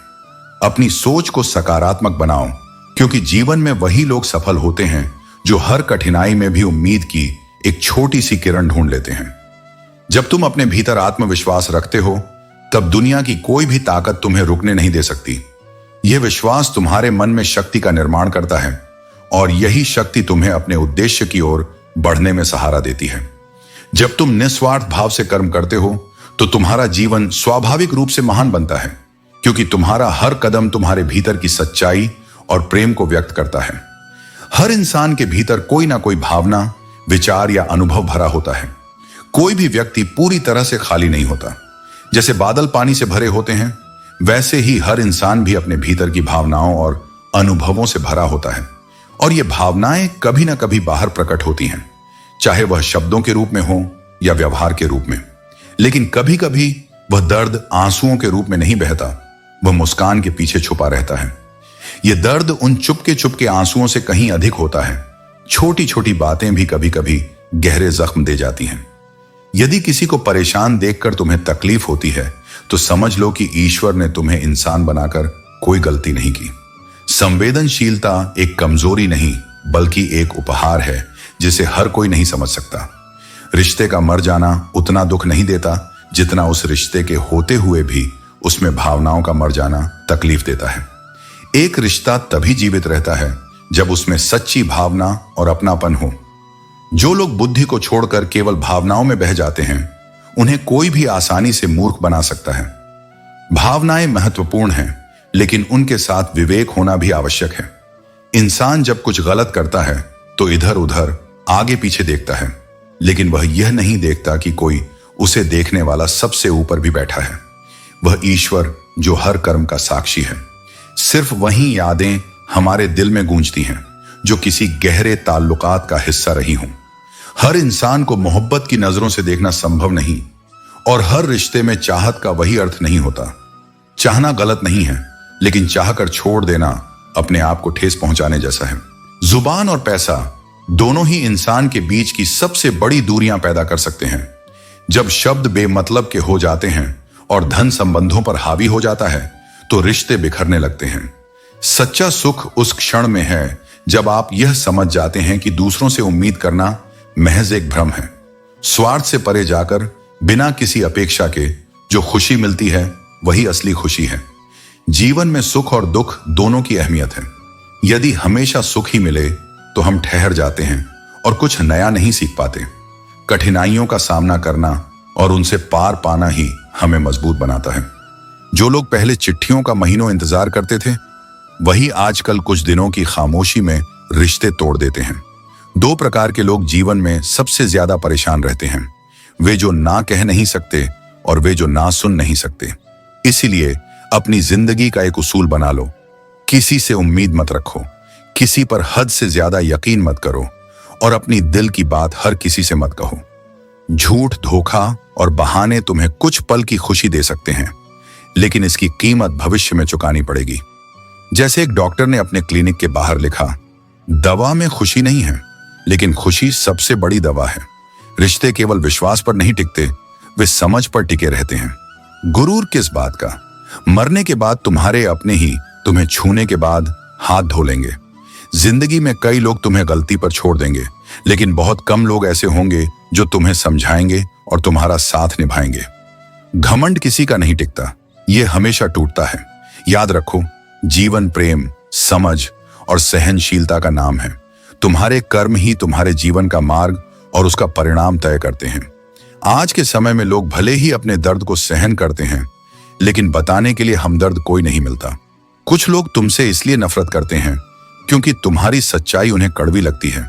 अपनी सोच को सकारात्मक बनाओ, क्योंकि जीवन में वही लोग सफल होते हैं जो हर कठिनाई में भी उम्मीद की एक छोटी सी किरण ढूंढ लेते हैं। जब तुम अपने भीतर आत्मविश्वास रखते हो, तब दुनिया की कोई भी ताकत तुम्हें रुकने नहीं दे सकती। यह विश्वास तुम्हारे मन में शक्ति का निर्माण करता है, और यही शक्ति तुम्हें अपने उद्देश्य की ओर बढ़ने में सहारा देती है। जब तुम निस्वार्थ भाव से कर्म करते हो तो तुम्हारा जीवन स्वाभाविक रूप से महान बनता है, क्योंकि तुम्हारा हर कदम तुम्हारे भीतर की सच्चाई और प्रेम को व्यक्त करता है। हर इंसान के भीतर कोई ना कोई भावना, विचार या अनुभव भरा होता है। कोई भी व्यक्ति पूरी तरह से खाली नहीं होता। जैसे बादल पानी से भरे होते हैं, वैसे ही हर इंसान भी अपने भीतर की भावनाओं और अनुभवों से भरा होता है, और ये भावनाएं कभी ना कभी बाहर प्रकट होती हैं, चाहे वह शब्दों के रूप में हो या व्यवहार के रूप में। लेकिन कभी कभी वह दर्द आंसुओं के रूप में नहीं बहता, वह मुस्कान के पीछे छुपा रहता है। यह दर्द उन चुपके चुपके आंसुओं से कहीं अधिक होता है। छोटी छोटी बातें भी कभी कभी गहरे जख्म दे जाती हैं। यदि किसी को परेशान देखकर तुम्हें तकलीफ होती है, तो समझ लो कि ईश्वर ने तुम्हें इंसान बनाकर कोई गलती नहीं की। संवेदनशीलता एक कमजोरी नहीं, बल्कि एक उपहार है जिसे हर कोई नहीं समझ सकता। रिश्ते का मर जाना उतना दुख नहीं देता जितना उस रिश्ते के होते हुए भी उसमें भावनाओं का मर जाना तकलीफ देता है। एक रिश्ता तभी जीवित रहता है जब उसमें सच्ची भावना और अपनापन हो। जो लोग बुद्धि को छोड़कर केवल भावनाओं में बह जाते हैं, उन्हें कोई भी आसानी से मूर्ख बना सकता है। भावनाएं महत्वपूर्ण हैं, लेकिन उनके साथ विवेक होना भी आवश्यक है। इंसान जब कुछ गलत करता है तो इधर उधर आगे पीछे देखता है, लेकिन वह यह नहीं देखता कि कोई उसे देखने वाला सबसे ऊपर भी बैठा है। वह ईश्वर जो हर कर्म का साक्षी है। सिर्फ वही यादें हमारे दिल में गूंजती हैं जो किसी गहरे ताल्लुकात का हिस्सा रही हों। हर इंसान को मोहब्बत की नजरों से देखना संभव नहीं, और हर रिश्ते में चाहत का वही अर्थ नहीं होता। चाहना गलत नहीं है, लेकिन चाहकर छोड़ देना अपने आप को ठेस पहुंचाने जैसा है। जुबान और पैसा दोनों ही इंसान के बीच की सबसे बड़ी दूरियां पैदा कर सकते हैं। जब शब्द बेमतलब के हो जाते हैं और धन संबंधों पर हावी हो जाता है, तो रिश्ते बिखरने लगते हैं। सच्चा सुख उस क्षण में है जब आप यह समझ जाते हैं कि दूसरों से उम्मीद करना महज एक भ्रम है। स्वार्थ से परे जाकर बिना किसी अपेक्षा के जो खुशी मिलती है, वही असली खुशी है। जीवन में सुख और दुख दोनों की अहमियत है। यदि हमेशा सुख ही मिले तो हम ठहर जाते हैं और कुछ नया नहीं सीख पाते। कठिनाइयों का सामना करना और उनसे पार पाना ही हमें मजबूत बनाता है। जो लोग पहले चिट्ठियों का महीनों इंतजार करते थे, वही आजकल कुछ दिनों की खामोशी में रिश्ते तोड़ देते हैं। दो प्रकार के लोग जीवन में सबसे ज्यादा परेशान रहते हैं, वे जो ना कह नहीं सकते और वे जो ना सुन नहीं सकते। इसीलिए अपनी जिंदगी का एक उसूल बना लो, किसी से उम्मीद मत रखो, किसी पर हद से ज्यादा यकीन मत करो और अपनी दिल की बात हर किसी से मत कहो। झूठ, धोखा और बहाने तुम्हें कुछ पल की खुशी दे सकते हैं, लेकिन इसकी कीमत भविष्य में चुकानी पड़ेगी। जैसे एक डॉक्टर ने अपने क्लिनिक के बाहर लिखा, दवा में खुशी नहीं है, लेकिन खुशी सबसे बड़ी दवा है। रिश्ते केवल विश्वास पर नहीं टिकते, वे समझ पर टिके रहते हैं। गुरूर किस बात का? मरने के बाद तुम्हारे अपने ही तुम्हें छूने के बाद हाथ धो लेंगे। जिंदगी में कई लोग तुम्हें गलती पर छोड़ देंगे, लेकिन बहुत कम लोग ऐसे होंगे जो तुम्हें समझाएंगे और तुम्हारा साथ निभाएंगे। घमंड किसी का नहीं टिकता, यह हमेशा टूटता है। याद रखो, जीवन प्रेम, समझ और सहनशीलता का नाम है। तुम्हारे कर्म ही तुम्हारे जीवन का मार्ग और उसका परिणाम तय करते हैं। आज के समय में लोग भले ही अपने दर्द को सहन करते हैं, लेकिन बताने के लिए हमदर्द कोई नहीं मिलता। कुछ लोग तुमसे इसलिए नफरत करते हैं क्योंकि तुम्हारी सच्चाई उन्हें कड़वी लगती है।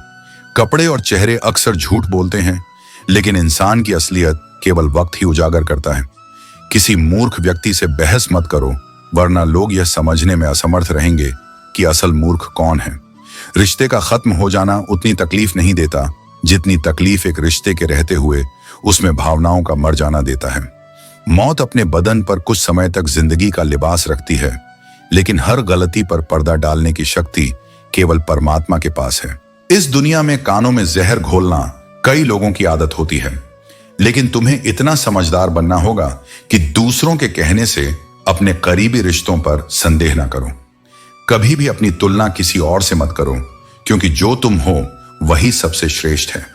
कपड़े और चेहरे अक्सर झूठ बोलते हैं, लेकिन इंसान की असलियत केवल वक्त ही उजागर करता है। किसी मूर्ख व्यक्ति से बहस मत करो, वरना लोग यह समझने में असमर्थ रहेंगे कि असल मूर्ख कौन है। रिश्ते का खत्म हो जाना उतनी तकलीफ नहीं देता जितनी तकलीफ एक रिश्ते के रहते हुए उसमें भावनाओं का मर जाना देता है। मौत अपने बदन पर कुछ समय तक जिंदगी का लिबास रखती है, लेकिन हर गलती पर पर्दा डालने की शक्ति केवल परमात्मा के पास है। इस दुनिया में कानों में जहर घोलना कई लोगों की आदत होती है, लेकिन तुम्हें इतना समझदार बनना होगा कि दूसरों के कहने से अपने करीबी रिश्तों पर संदेह ना करो। कभी भी अपनी तुलना किसी और से मत करो, क्योंकि जो तुम हो वही सबसे श्रेष्ठ है।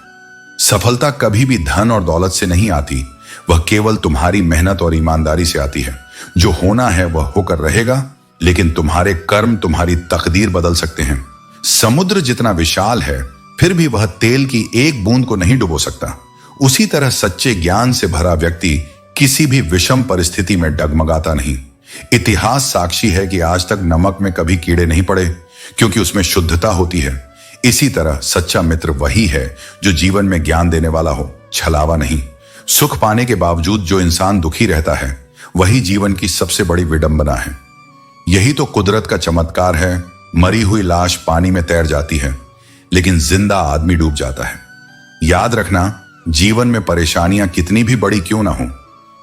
सफलता कभी भी धन और दौलत से नहीं आती, वह केवल तुम्हारी मेहनत और ईमानदारी से आती है। जो होना है वह होकर रहेगा, लेकिन तुम्हारे कर्म तुम्हारी तकदीर बदल सकते हैं। समुद्र जितना विशाल है, फिर भी वह तेल की एक बूंद को नहीं डुबो सकता। उसी तरह सच्चे ज्ञान से भरा व्यक्ति किसी भी विषम परिस्थिति में डगमगाता नहीं। इतिहास साक्षी है कि आज तक नमक में कभी कीड़े नहीं पड़े, क्योंकि उसमें शुद्धता होती है। इसी तरह सच्चा मित्र वही है जो जीवन में ज्ञान देने वाला हो, छलावा नहीं। सुख पाने के बावजूद जो इंसान दुखी रहता है, वही जीवन की सबसे बड़ी विडंबना है। यही तो कुदरत का चमत्कार है। मरी हुई लाश पानी में तैर जाती है, लेकिन जिंदा आदमी डूब जाता है। याद रखना, जीवन में परेशानियां कितनी भी बड़ी क्यों ना हो,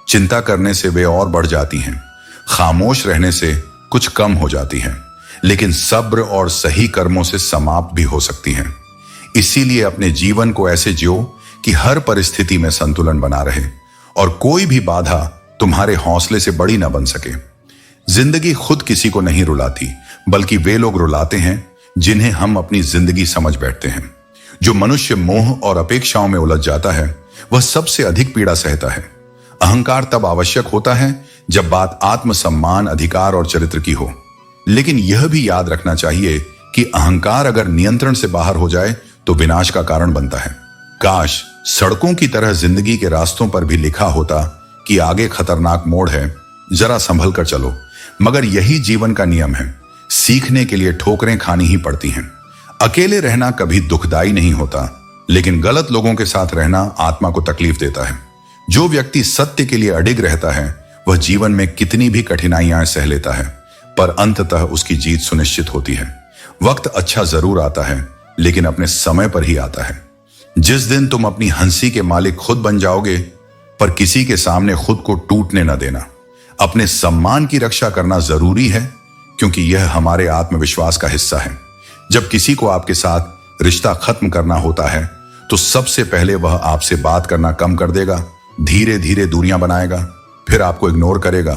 चिंता करने से वे और बढ़ जाती हैं। खामोश रहने से कुछ कम हो जाती हैं, लेकिन सब्र और सही कर्मों से समाप्त भी हो सकती हैं। इसीलिए अपने जीवन को ऐसे जियो कि हर परिस्थिति में संतुलन बना रहे और कोई भी बाधा तुम्हारे हौसले से बड़ी ना बन सके। जिंदगी खुद किसी को नहीं रुलाती, बल्कि वे लोग रुलाते हैं जिन्हें हम अपनी जिंदगी समझ बैठते हैं। जो मनुष्य मोह और अपेक्षाओं में उलझ जाता है, वह सबसे अधिक पीड़ा सहता है। अहंकार तब आवश्यक होता है जब बात आत्मसम्मान, अधिकार और चरित्र की हो। लेकिन यह भी याद रखना चाहिए कि अहंकार अगर नियंत्रण से बाहर हो जाए तो विनाश का कारण बनता है। काश सड़कों की तरह जिंदगी के रास्तों पर भी लिखा होता कि आगे खतरनाक मोड़ है, जरा संभल कर चलो। मगर यही जीवन का नियम है, सीखने के लिए ठोकरें खानी ही पड़ती हैं। अकेले रहना कभी दुखदाई नहीं होता, लेकिन गलत लोगों के साथ रहना आत्मा को तकलीफ देता है। जो व्यक्ति सत्य के लिए अडिग रहता है, वह जीवन में कितनी भी कठिनाइयां सह लेता है, पर अंततः उसकी जीत सुनिश्चित होती है। वक्त अच्छा जरूर आता है, लेकिन अपने समय पर ही आता है। जिस दिन तुम अपनी हंसी के मालिक खुद बन जाओगे, पर किसी के सामने खुद को टूटने न देना। अपने सम्मान की रक्षा करना जरूरी है, क्योंकि यह हमारे आत्मविश्वास का हिस्सा है। जब किसी को आपके साथ रिश्ता खत्म करना होता है, तो सबसे पहले वह आपसे बात करना कम कर देगा, धीरे धीरे दूरियां बनाएगा, फिर आपको इग्नोर करेगा,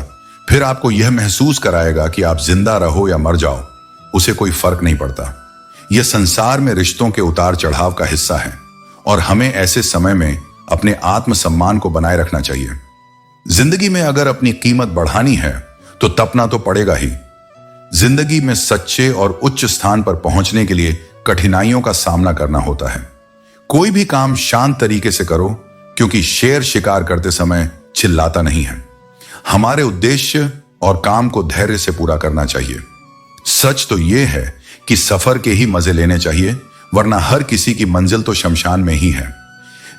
फिर आपको यह महसूस कराएगा कि आप जिंदा रहो या मर जाओ, उसे कोई फर्क नहीं पड़ता। यह संसार में रिश्तों के उतार चढ़ाव का हिस्सा है और हमें ऐसे समय में अपने आत्मसम्मान को बनाए रखना चाहिए। जिंदगी में अगर अपनी कीमत बढ़ानी है तो तपना तो पड़ेगा ही। जिंदगी में सच्चे और उच्च स्थान पर पहुंचने के लिए कठिनाइयों का सामना करना होता है। कोई भी काम शांत तरीके से करो, क्योंकि शेर शिकार करते समय चिल्लाता नहीं है। हमारे उद्देश्य और काम को धैर्य से पूरा करना चाहिए। सच तो यह है कि सफर के ही मजे लेने चाहिए, वरना हर किसी की मंजिल तो शमशान में ही है।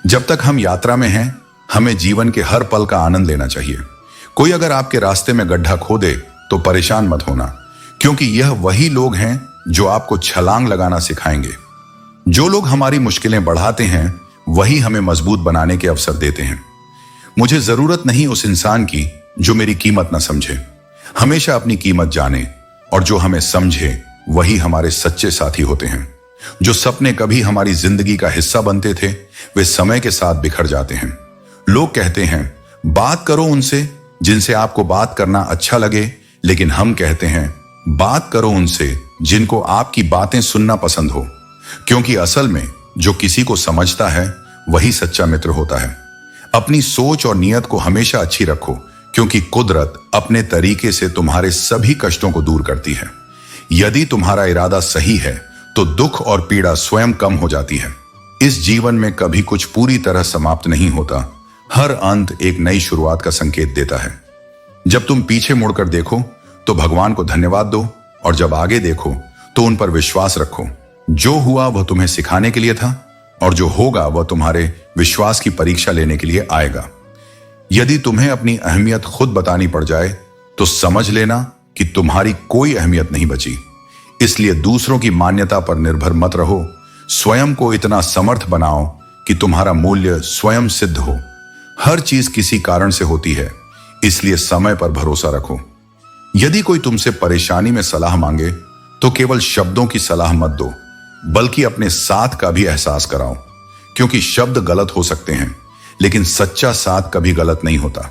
जब तक हम यात्रा में हैं, हमें जीवन के हर पल का आनंद लेना चाहिए। कोई अगर आपके रास्ते में गड्ढा खोदे तो परेशान मत होना, क्योंकि यह वही लोग हैं जो आपको छलांग लगाना सिखाएंगे। जो लोग हमारी मुश्किलें बढ़ाते हैं वही हमें मजबूत बनाने के अवसर देते हैं। मुझे जरूरत नहीं उस इंसान की जो मेरी कीमत ना समझे। हमेशा अपनी कीमत जाने, और जो हमें समझे वही हमारे सच्चे साथी होते हैं। जो सपने कभी हमारी जिंदगी का हिस्सा बनते थे, वे समय के साथ बिखर जाते हैं। लोग कहते हैं बात करो उनसे जिनसे आपको बात करना अच्छा लगे, लेकिन हम कहते हैं बात करो उनसे जिनको आपकी बातें सुनना पसंद हो, क्योंकि असल में जो किसी को समझता है वही सच्चा मित्र होता है। अपनी सोच और नियत को हमेशा अच्छी रखो, क्योंकि कुदरत अपने तरीके से तुम्हारे सभी कष्टों को दूर करती है। यदि तुम्हारा इरादा सही है तो दुख और पीड़ा स्वयं कम हो जाती है। इस जीवन में कभी कुछ पूरी तरह समाप्त नहीं होता। हर अंत एक नई शुरुआत का संकेत देता है। जब तुम पीछे मुड़कर देखो तो भगवान को धन्यवाद दो, और जब आगे देखो तो उन पर विश्वास रखो। जो हुआ वह तुम्हें सिखाने के लिए था, और जो होगा वह तुम्हारे विश्वास की परीक्षा लेने के लिए आएगा। यदि तुम्हें अपनी अहमियत खुद बतानी पड़ जाए तो समझ लेना कि तुम्हारी कोई अहमियत नहीं बची। इसलिए दूसरों की मान्यता पर निर्भर मत रहो। स्वयं को इतना समर्थ बनाओ कि तुम्हारा मूल्य स्वयं सिद्ध हो। हर चीज किसी कारण से होती है, इसलिए समय पर भरोसा रखो। यदि कोई तुमसे परेशानी में सलाह मांगे तो केवल शब्दों की सलाह मत दो, बल्कि अपने साथ का भी एहसास कराओ, क्योंकि शब्द गलत हो सकते हैं लेकिन सच्चा साथ कभी गलत नहीं होता।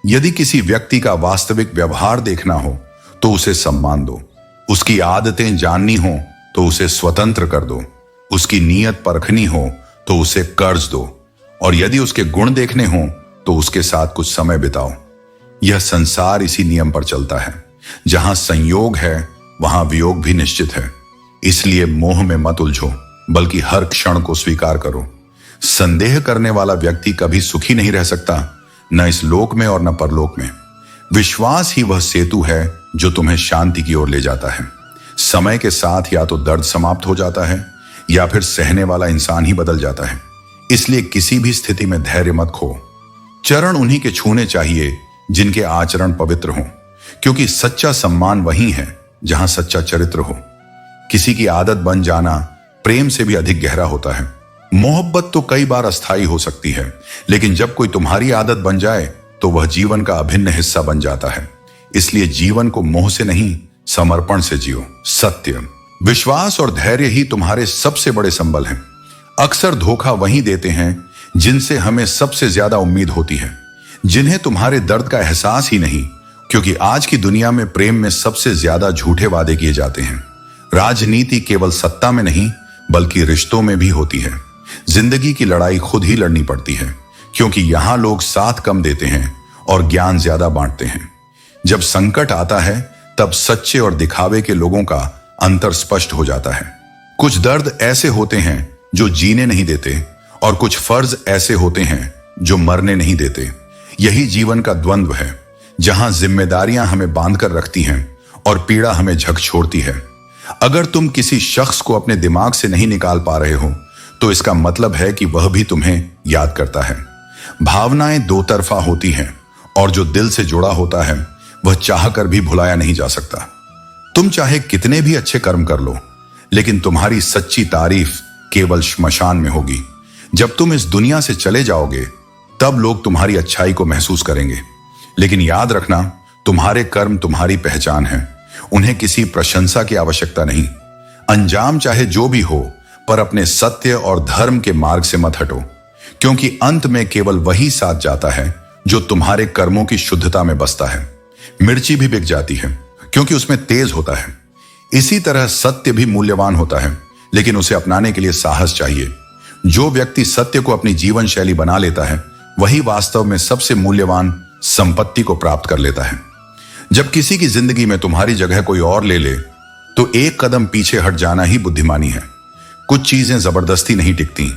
यदि किसी व्यक्ति का वास्तविक व्यवहार देखना हो तो उसे सम्मान दो। उसकी आदतें जाननी हो तो उसे स्वतंत्र कर दो। उसकी नीयत परखनी हो तो उसे कर्ज दो, और यदि उसके गुण देखने हो तो उसके साथ कुछ समय बिताओ। यह संसार इसी नियम पर चलता है। जहां संयोग है वहां वियोग भी निश्चित है। इसलिए मोह में मत उलझो, बल्कि हर क्षण को स्वीकार करो। संदेह करने वाला व्यक्ति कभी सुखी नहीं रह सकता, न इस लोक में और न परलोक में। विश्वास ही वह सेतु है जो तुम्हें शांति की ओर ले जाता है। समय के साथ या तो दर्द समाप्त हो जाता है या फिर सहने वाला इंसान ही बदल जाता है। इसलिए किसी भी स्थिति में धैर्य मत खो। चरण उन्हीं के छूने चाहिए जिनके आचरण पवित्र हों, क्योंकि सच्चा सम्मान वही है जहां सच्चा चरित्र हो। किसी की आदत बन जाना प्रेम से भी अधिक गहरा होता है। मोहब्बत तो कई बार अस्थायी हो सकती है, लेकिन जब कोई तुम्हारी आदत बन जाए तो वह जीवन का अभिन्न हिस्सा बन जाता है। इसलिए जीवन को मोह से नहीं, समर्पण से जियो। सत्य, विश्वास और धैर्य ही तुम्हारे सबसे बड़े संबल हैं। अक्सर धोखा वही देते हैं जिनसे हमें सबसे ज्यादा उम्मीद होती है, जिन्हें तुम्हारे दर्द का एहसास ही नहीं, क्योंकि आज की दुनिया में प्रेम में सबसे ज्यादा झूठे वादे किए जाते हैं। राजनीति केवल सत्ता में नहीं बल्कि रिश्तों में भी होती है। जिंदगी की लड़ाई खुद ही लड़नी पड़ती है, क्योंकि यहां लोग साथ कम देते हैं और ज्ञान ज्यादा बांटते हैं। जब संकट आता है तब सच्चे और दिखावे के लोगों का अंतर स्पष्ट हो जाता है। कुछ दर्द ऐसे होते हैं जो जीने नहीं देते, और कुछ फर्ज ऐसे होते हैं जो मरने नहीं देते। यही जीवन का द्वंद्व है, जहां जिम्मेदारियां हमें बांध कर रखती हैं और पीड़ा हमें झकझोरती है। अगर तुम किसी शख्स को अपने दिमाग से नहीं निकाल पा रहे हो तो इसका मतलब है कि वह भी तुम्हें याद करता है। भावनाएं दो तरफा होती हैं, और जो दिल से जुड़ा होता है वह चाहकर भी भुलाया नहीं जा सकता। तुम चाहे कितने भी अच्छे कर्म कर लो, लेकिन तुम्हारी सच्ची तारीफ केवल श्मशान में होगी। जब तुम इस दुनिया से चले जाओगे तब लोग तुम्हारी अच्छाई को महसूस करेंगे, लेकिन याद रखना, तुम्हारे कर्म तुम्हारी पहचान है। उन्हें किसी प्रशंसा की आवश्यकता नहीं। अंजाम चाहे जो भी हो, पर अपने सत्य और धर्म के मार्ग से मत हटो, क्योंकि अंत में केवल वही साथ जाता है जो तुम्हारे कर्मों की शुद्धता में बसता है। मिर्ची भी बिक जाती है क्योंकि उसमें तेज होता है। इसी तरह सत्य भी मूल्यवान होता है, लेकिन उसे अपनाने के लिए साहस चाहिए। जो व्यक्ति सत्य को अपनी जीवन शैली बना लेता है वही वास्तव में सबसे मूल्यवान संपत्ति को प्राप्त कर लेता है। जब किसी की जिंदगी में तुम्हारी जगह कोई और ले ले तो एक कदम पीछे हट जाना ही बुद्धिमानी है। कुछ चीजें जबरदस्ती नहीं टिकती,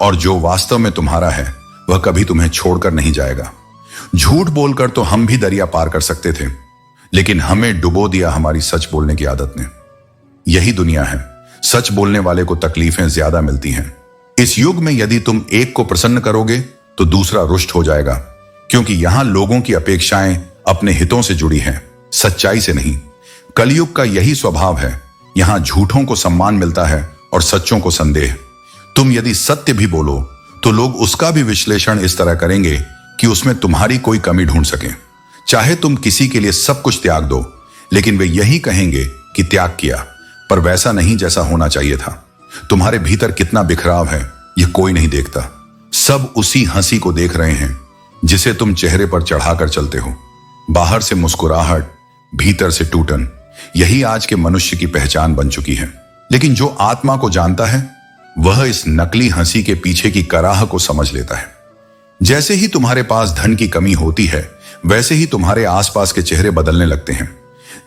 और जो वास्तव में तुम्हारा है वह कभी तुम्हें छोड़कर नहीं जाएगा। झूठ बोलकर तो हम भी दरिया पार कर सकते थे, लेकिन हमें डुबो दिया हमारी सच बोलने की आदत ने। यही दुनिया है। सच बोलने वाले को तकलीफें ज्यादा मिलती हैं। इस युग में यदि तुम एक को प्रसन्न करोगे तो दूसरा रुष्ट हो जाएगा, क्योंकि यहां लोगों की अपेक्षाएं अपने हितों से जुड़ी हैं, सच्चाई से नहीं। कलयुग का यही स्वभाव है। यहां झूठों को सम्मान मिलता है और सच्चों को संदेह। तुम यदि सत्य भी बोलो तो लोग उसका भी विश्लेषण इस तरह करेंगे कि उसमें तुम्हारी कोई कमी ढूंढ सके। चाहे तुम किसी के लिए सब कुछ त्याग दो, लेकिन वे यही कहेंगे कि त्याग किया, पर वैसा नहीं जैसा होना चाहिए था। तुम्हारे भीतर कितना बिखराव है यह कोई नहीं देखता। सब उसी हंसी को देख रहे हैं जिसे तुम चेहरे पर चढ़ाकर चलते हो। बाहर से मुस्कुराहट, भीतर से टूटन, यही आज के मनुष्य की पहचान बन चुकी है। लेकिन जो आत्मा को जानता है वह इस नकली हंसी के पीछे की कराह को समझ लेता है। जैसे ही तुम्हारे पास धन की कमी होती है, वैसे ही तुम्हारे आसपास के चेहरे बदलने लगते हैं।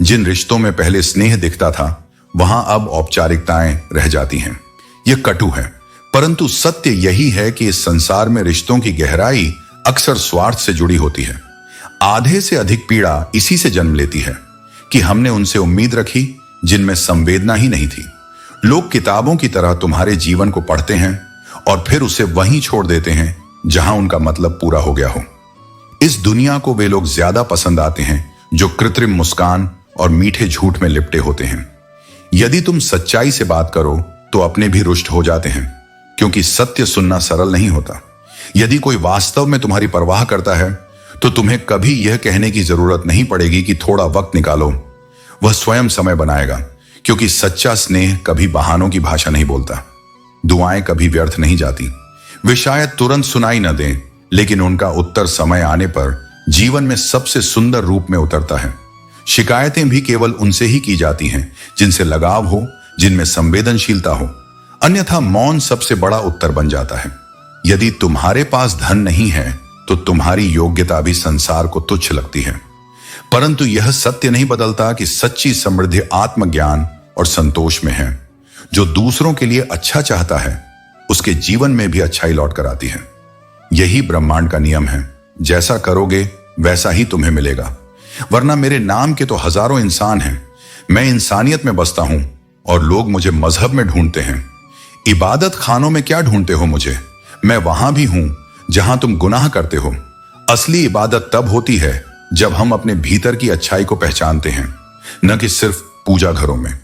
जिन रिश्तों में पहले स्नेह दिखता था, वहां अब औपचारिकताएं रह जाती हैं। यह कटु है, परंतु सत्य यही है कि इस संसार में रिश्तों की गहराई अक्सर स्वार्थ से जुड़ी होती है। आधे से अधिक पीड़ा इसी से जन्म लेती है कि हमने उनसे उम्मीद रखी जिनमें संवेदना ही नहीं थी। लोग किताबों की तरह तुम्हारे जीवन को पढ़ते हैं और फिर उसे वहीं छोड़ देते हैं जहां उनका मतलब पूरा हो गया हो। इस दुनिया को वे लोग ज्यादा पसंद आते हैं जो कृत्रिम मुस्कान और मीठे झूठ में लिपटे होते हैं। यदि तुम सच्चाई से बात करो तो अपने भी रुष्ट हो जाते हैं, क्योंकि सत्य सुनना सरल नहीं होता। यदि कोई वास्तव में तुम्हारी परवाह करता है तो तुम्हें कभी यह कहने की जरूरत नहीं पड़ेगी कि थोड़ा वक्त निकालो। वह स्वयं समय बनाएगा, क्योंकि सच्चा स्नेह कभी बहानों की भाषा नहीं बोलता। दुआएं कभी व्यर्थ नहीं जाती। वे शायद तुरंत सुनाई न दें, लेकिन उनका उत्तर समय आने पर जीवन में सबसे सुंदर रूप में उतरता है। शिकायतें भी केवल उनसे ही की जाती हैं जिनसे लगाव हो, जिनमें संवेदनशीलता हो। अन्यथा मौन सबसे बड़ा उत्तर बन जाता है। यदि तुम्हारे पास धन नहीं है तो तुम्हारी योग्यता भी संसार को तुच्छ लगती है, परंतु यह सत्य नहीं बदलता कि सच्ची समृद्धि आत्मज्ञान और संतोष में है। जो दूसरों के लिए अच्छा चाहता है उसके जीवन में भी अच्छाई लौट कर आती है। यही ब्रह्मांड का नियम है। जैसा करोगे वैसा ही तुम्हें मिलेगा। वरना मेरे नाम के तो हजारों इंसान हैं। मैं इंसानियत में बसता हूं और लोग मुझे मजहब में ढूंढते हैं। इबादत खानों में क्या ढूंढते हो मुझे? मैं वहां भी हूं जहां तुम गुनाह करते हो। असली इबादत तब होती है जब हम अपने भीतर की अच्छाई को पहचानते हैं, न कि सिर्फ पूजा घरों में।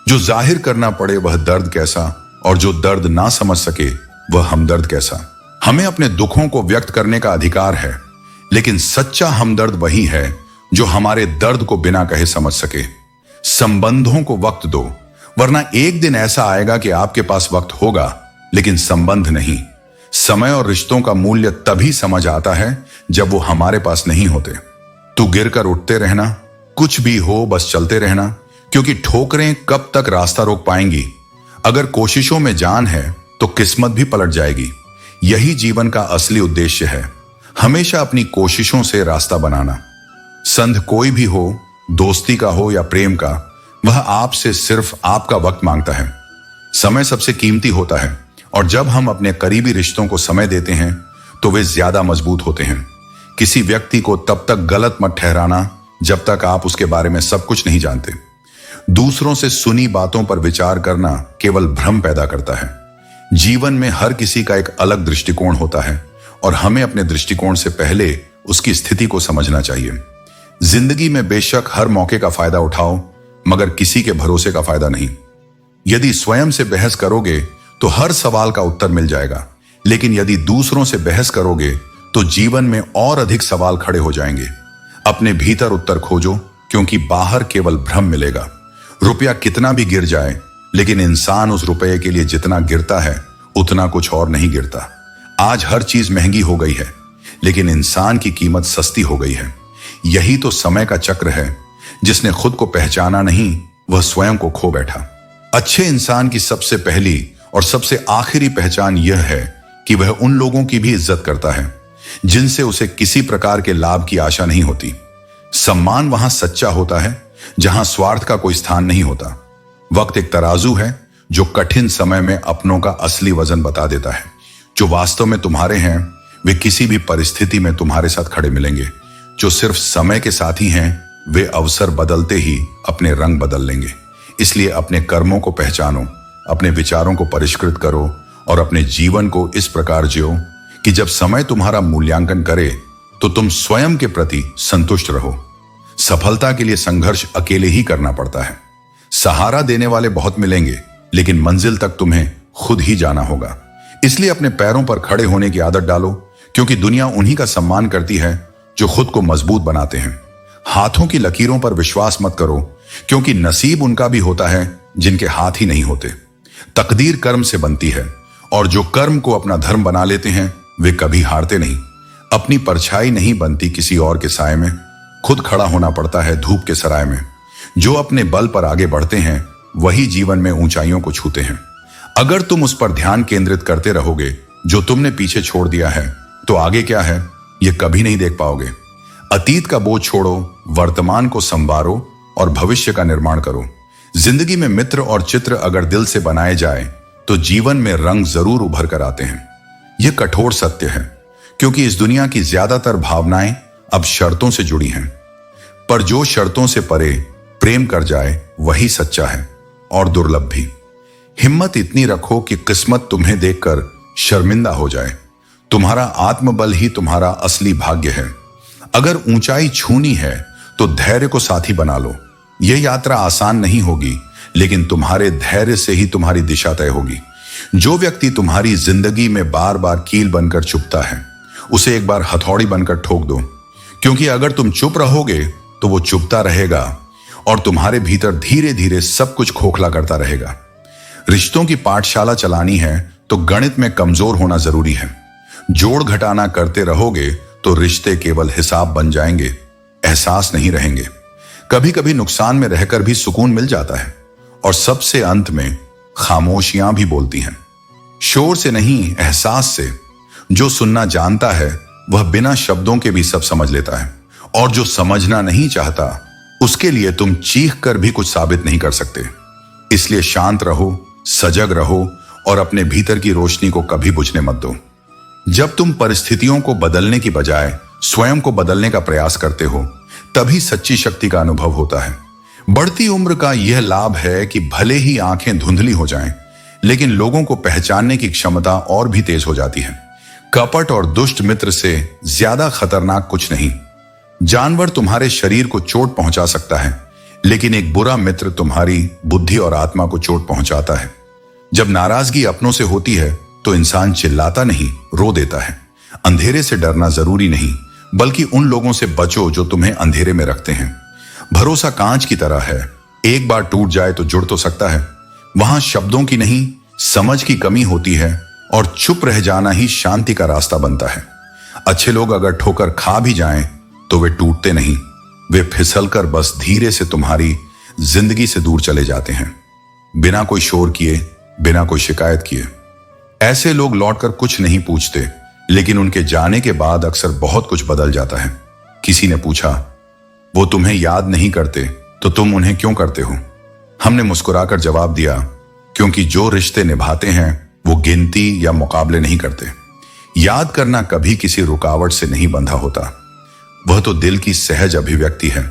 जो जाहिर करना पड़े वह दर्द कैसा, और जो दर्द ना समझ सके वह हमदर्द कैसा। हमें अपने दुखों को व्यक्त करने का अधिकार है, लेकिन सच्चा हमदर्द वही है जो हमारे दर्द को बिना कहे समझ सके। संबंधों को वक्त दो, वरना एक दिन ऐसा आएगा कि आपके पास वक्त होगा लेकिन संबंध नहीं। समय और रिश्तों का मूल्य तभी समझ आता है जब वो हमारे पास नहीं होते। तू गिरकर उठते रहना, कुछ भी हो बस चलते रहना, क्योंकि ठोकरें कब तक रास्ता रोक पाएंगी। अगर कोशिशों में जान है तो किस्मत भी पलट जाएगी। यही जीवन का असली उद्देश्य है, हमेशा अपनी कोशिशों से रास्ता बनाना। संध कोई भी हो, दोस्ती का हो या प्रेम का, वह आपसे सिर्फ आपका वक्त मांगता है। समय सबसे कीमती होता है, और जब हम अपने करीबी रिश्तों को समय देते हैं तो वे ज्यादा मजबूत होते हैं। किसी व्यक्ति को तब तक गलत मत ठहराना जब तक आप उसके बारे में सब कुछ नहीं जानते। दूसरों से सुनी बातों पर विचार करना केवल भ्रम पैदा करता है। जीवन में हर किसी का एक अलग दृष्टिकोण होता है, और हमें अपने दृष्टिकोण से पहले उसकी स्थिति को समझना चाहिए। जिंदगी में बेशक हर मौके का फायदा उठाओ, मगर किसी के भरोसे का फायदा नहीं। यदि स्वयं से बहस करोगे तो हर सवाल का उत्तर मिल जाएगा, लेकिन यदि दूसरों से बहस करोगे तो जीवन में और अधिक सवाल खड़े हो जाएंगे। अपने भीतर उत्तर खोजो, क्योंकि बाहर केवल भ्रम मिलेगा। रुपया कितना भी गिर जाए, लेकिन इंसान उस रुपये के लिए जितना गिरता है उतना कुछ और नहीं गिरता। आज हर चीज महंगी हो गई है, लेकिन इंसान की कीमत सस्ती हो गई है। यही तो समय का चक्र है। जिसने खुद को पहचाना नहीं, वह स्वयं को खो बैठा। अच्छे इंसान की सबसे पहली और सबसे आखिरी पहचान यह है कि वह उन लोगों की भी इज्जत करता है जिनसे उसे किसी प्रकार के लाभ की आशा नहीं होती। सम्मान वहां सच्चा होता है जहां स्वार्थ का कोई स्थान नहीं होता। वक्त एक तराजू है जो कठिन समय में अपनों का असली वजन बता देता है। जो वास्तव में तुम्हारे हैं वे किसी भी परिस्थिति में तुम्हारे साथ खड़े मिलेंगे। जो सिर्फ समय के साथी हैं वे अवसर बदलते ही अपने रंग बदल लेंगे। इसलिए अपने कर्मों को पहचानो, अपने विचारों को परिष्कृत करो और अपने जीवन को इस प्रकार जियो कि जब समय तुम्हारा मूल्यांकन करे तो तुम स्वयं के प्रति संतुष्ट रहो। सफलता के लिए संघर्ष अकेले ही करना पड़ता है। सहारा देने वाले बहुत मिलेंगे, लेकिन मंजिल तक तुम्हें खुद ही जाना होगा। इसलिए अपने पैरों पर खड़े होने की आदत डालो, क्योंकि दुनिया उन्हीं का सम्मान करती है जो खुद को मजबूत बनाते हैं। हाथों की लकीरों पर विश्वास मत करो, क्योंकि नसीब उनका भी होता है जिनके हाथ ही नहीं होते। तकदीर कर्म से बनती है, और जो कर्म को अपना धर्म बना लेते हैं वे कभी हारते नहीं। अपनी परछाई नहीं बनती किसी और के साए में, खुद खड़ा होना पड़ता है धूप के सराय में। जो अपने बल पर आगे बढ़ते हैं वही जीवन में ऊंचाइयों को छूते हैं। अगर तुम उस पर ध्यान केंद्रित करते रहोगे जो तुमने पीछे छोड़ दिया है, तो आगे क्या है ये कभी नहीं देख पाओगे। अतीत का बोझ छोड़ो, वर्तमान को संवारो और भविष्य का निर्माण करो। जिंदगी में मित्र और चित्र अगर दिल से बनाए जाए तो जीवन में रंग जरूर उभर कर आते हैं। यह कठोर सत्य है, क्योंकि इस दुनिया की ज्यादातर भावनाएं अब शर्तों से जुड़ी हैं। पर जो शर्तों से परे प्रेम कर जाए वही सच्चा है, और दुर्लभ भी। हिम्मत इतनी रखो कि किस्मत तुम्हें देखकर शर्मिंदा हो जाए। तुम्हारा आत्मबल ही तुम्हारा असली भाग्य है। अगर ऊंचाई छूनी है तो धैर्य को साथी बना लो। यह यात्रा आसान नहीं होगी, लेकिन तुम्हारे धैर्य से ही तुम्हारी दिशा तय होगी। जो व्यक्ति तुम्हारी जिंदगी में बार बार कील बनकर चुभता है, उसे एक बार हथौड़ी बनकर ठोक दो, क्योंकि अगर तुम चुप रहोगे तो वो चुभता रहेगा और तुम्हारे भीतर धीरे धीरे सब कुछ खोखला करता रहेगा। रिश्तों की पाठशाला चलानी है तो गणित में कमजोर होना जरूरी है। जोड़ घटाना करते रहोगे तो रिश्ते केवल हिसाब बन जाएंगे, एहसास नहीं रहेंगे। कभी कभी नुकसान में रहकर भी सुकून मिल जाता है, और सबसे अंत में खामोशियां भी बोलती हैं। शोर से नहीं, एहसास से। जो सुनना जानता है वह बिना शब्दों के भी सब समझ लेता है, और जो समझना नहीं चाहता उसके लिए तुम चीख कर भी कुछ साबित नहीं कर सकते। इसलिए शांत रहो, सजग रहो और अपने भीतर की रोशनी को कभी बुझने मत दो। जब तुम परिस्थितियों को बदलने की बजाय स्वयं को बदलने का प्रयास करते हो, तभी सच्ची शक्ति का अनुभव होता है। बढ़ती उम्र का यह लाभ है कि भले ही आंखें धुंधली हो जाएं, लेकिन लोगों को पहचानने की क्षमता और भी तेज हो जाती है। कपट और दुष्ट मित्र से ज्यादा खतरनाक कुछ नहीं। जानवर तुम्हारे शरीर को चोट पहुंचा सकता है, लेकिन एक बुरा मित्र तुम्हारी बुद्धि और आत्मा को चोट पहुंचाता है। जब नाराजगी अपनों से होती है तो इंसान चिल्लाता नहीं, रो देता है। अंधेरे से डरना जरूरी नहीं, बल्कि उन लोगों से बचो जो तुम्हें अंधेरे में रखते हैं। भरोसा कांच की तरह है, एक बार टूट जाए तो जुड़ तो सकता है। वहां शब्दों की नहीं, समझ की कमी होती है, और चुप रह जाना ही शांति का रास्ता बनता है। अच्छे लोग अगर ठोकर खा भी जाएं तो वे टूटते नहीं, वे फिसलकर बस धीरे से तुम्हारी जिंदगी से दूर चले जाते हैं, बिना कोई शोर किए, बिना कोई शिकायत किए। ऐसे लोग लौटकर कुछ नहीं पूछते, लेकिन उनके जाने के बाद अक्सर बहुत कुछ बदल जाता है। किसी ने पूछा, वो तुम्हें याद नहीं करते तो तुम उन्हें क्यों करते हो? हमने मुस्कुराकर जवाब दिया, क्योंकि जो रिश्ते निभाते हैं वो गिनती या मुकाबले नहीं करते। याद करना कभी किसी रुकावट से नहीं बंधा होता, वह तो दिल की सहज अभिव्यक्ति है।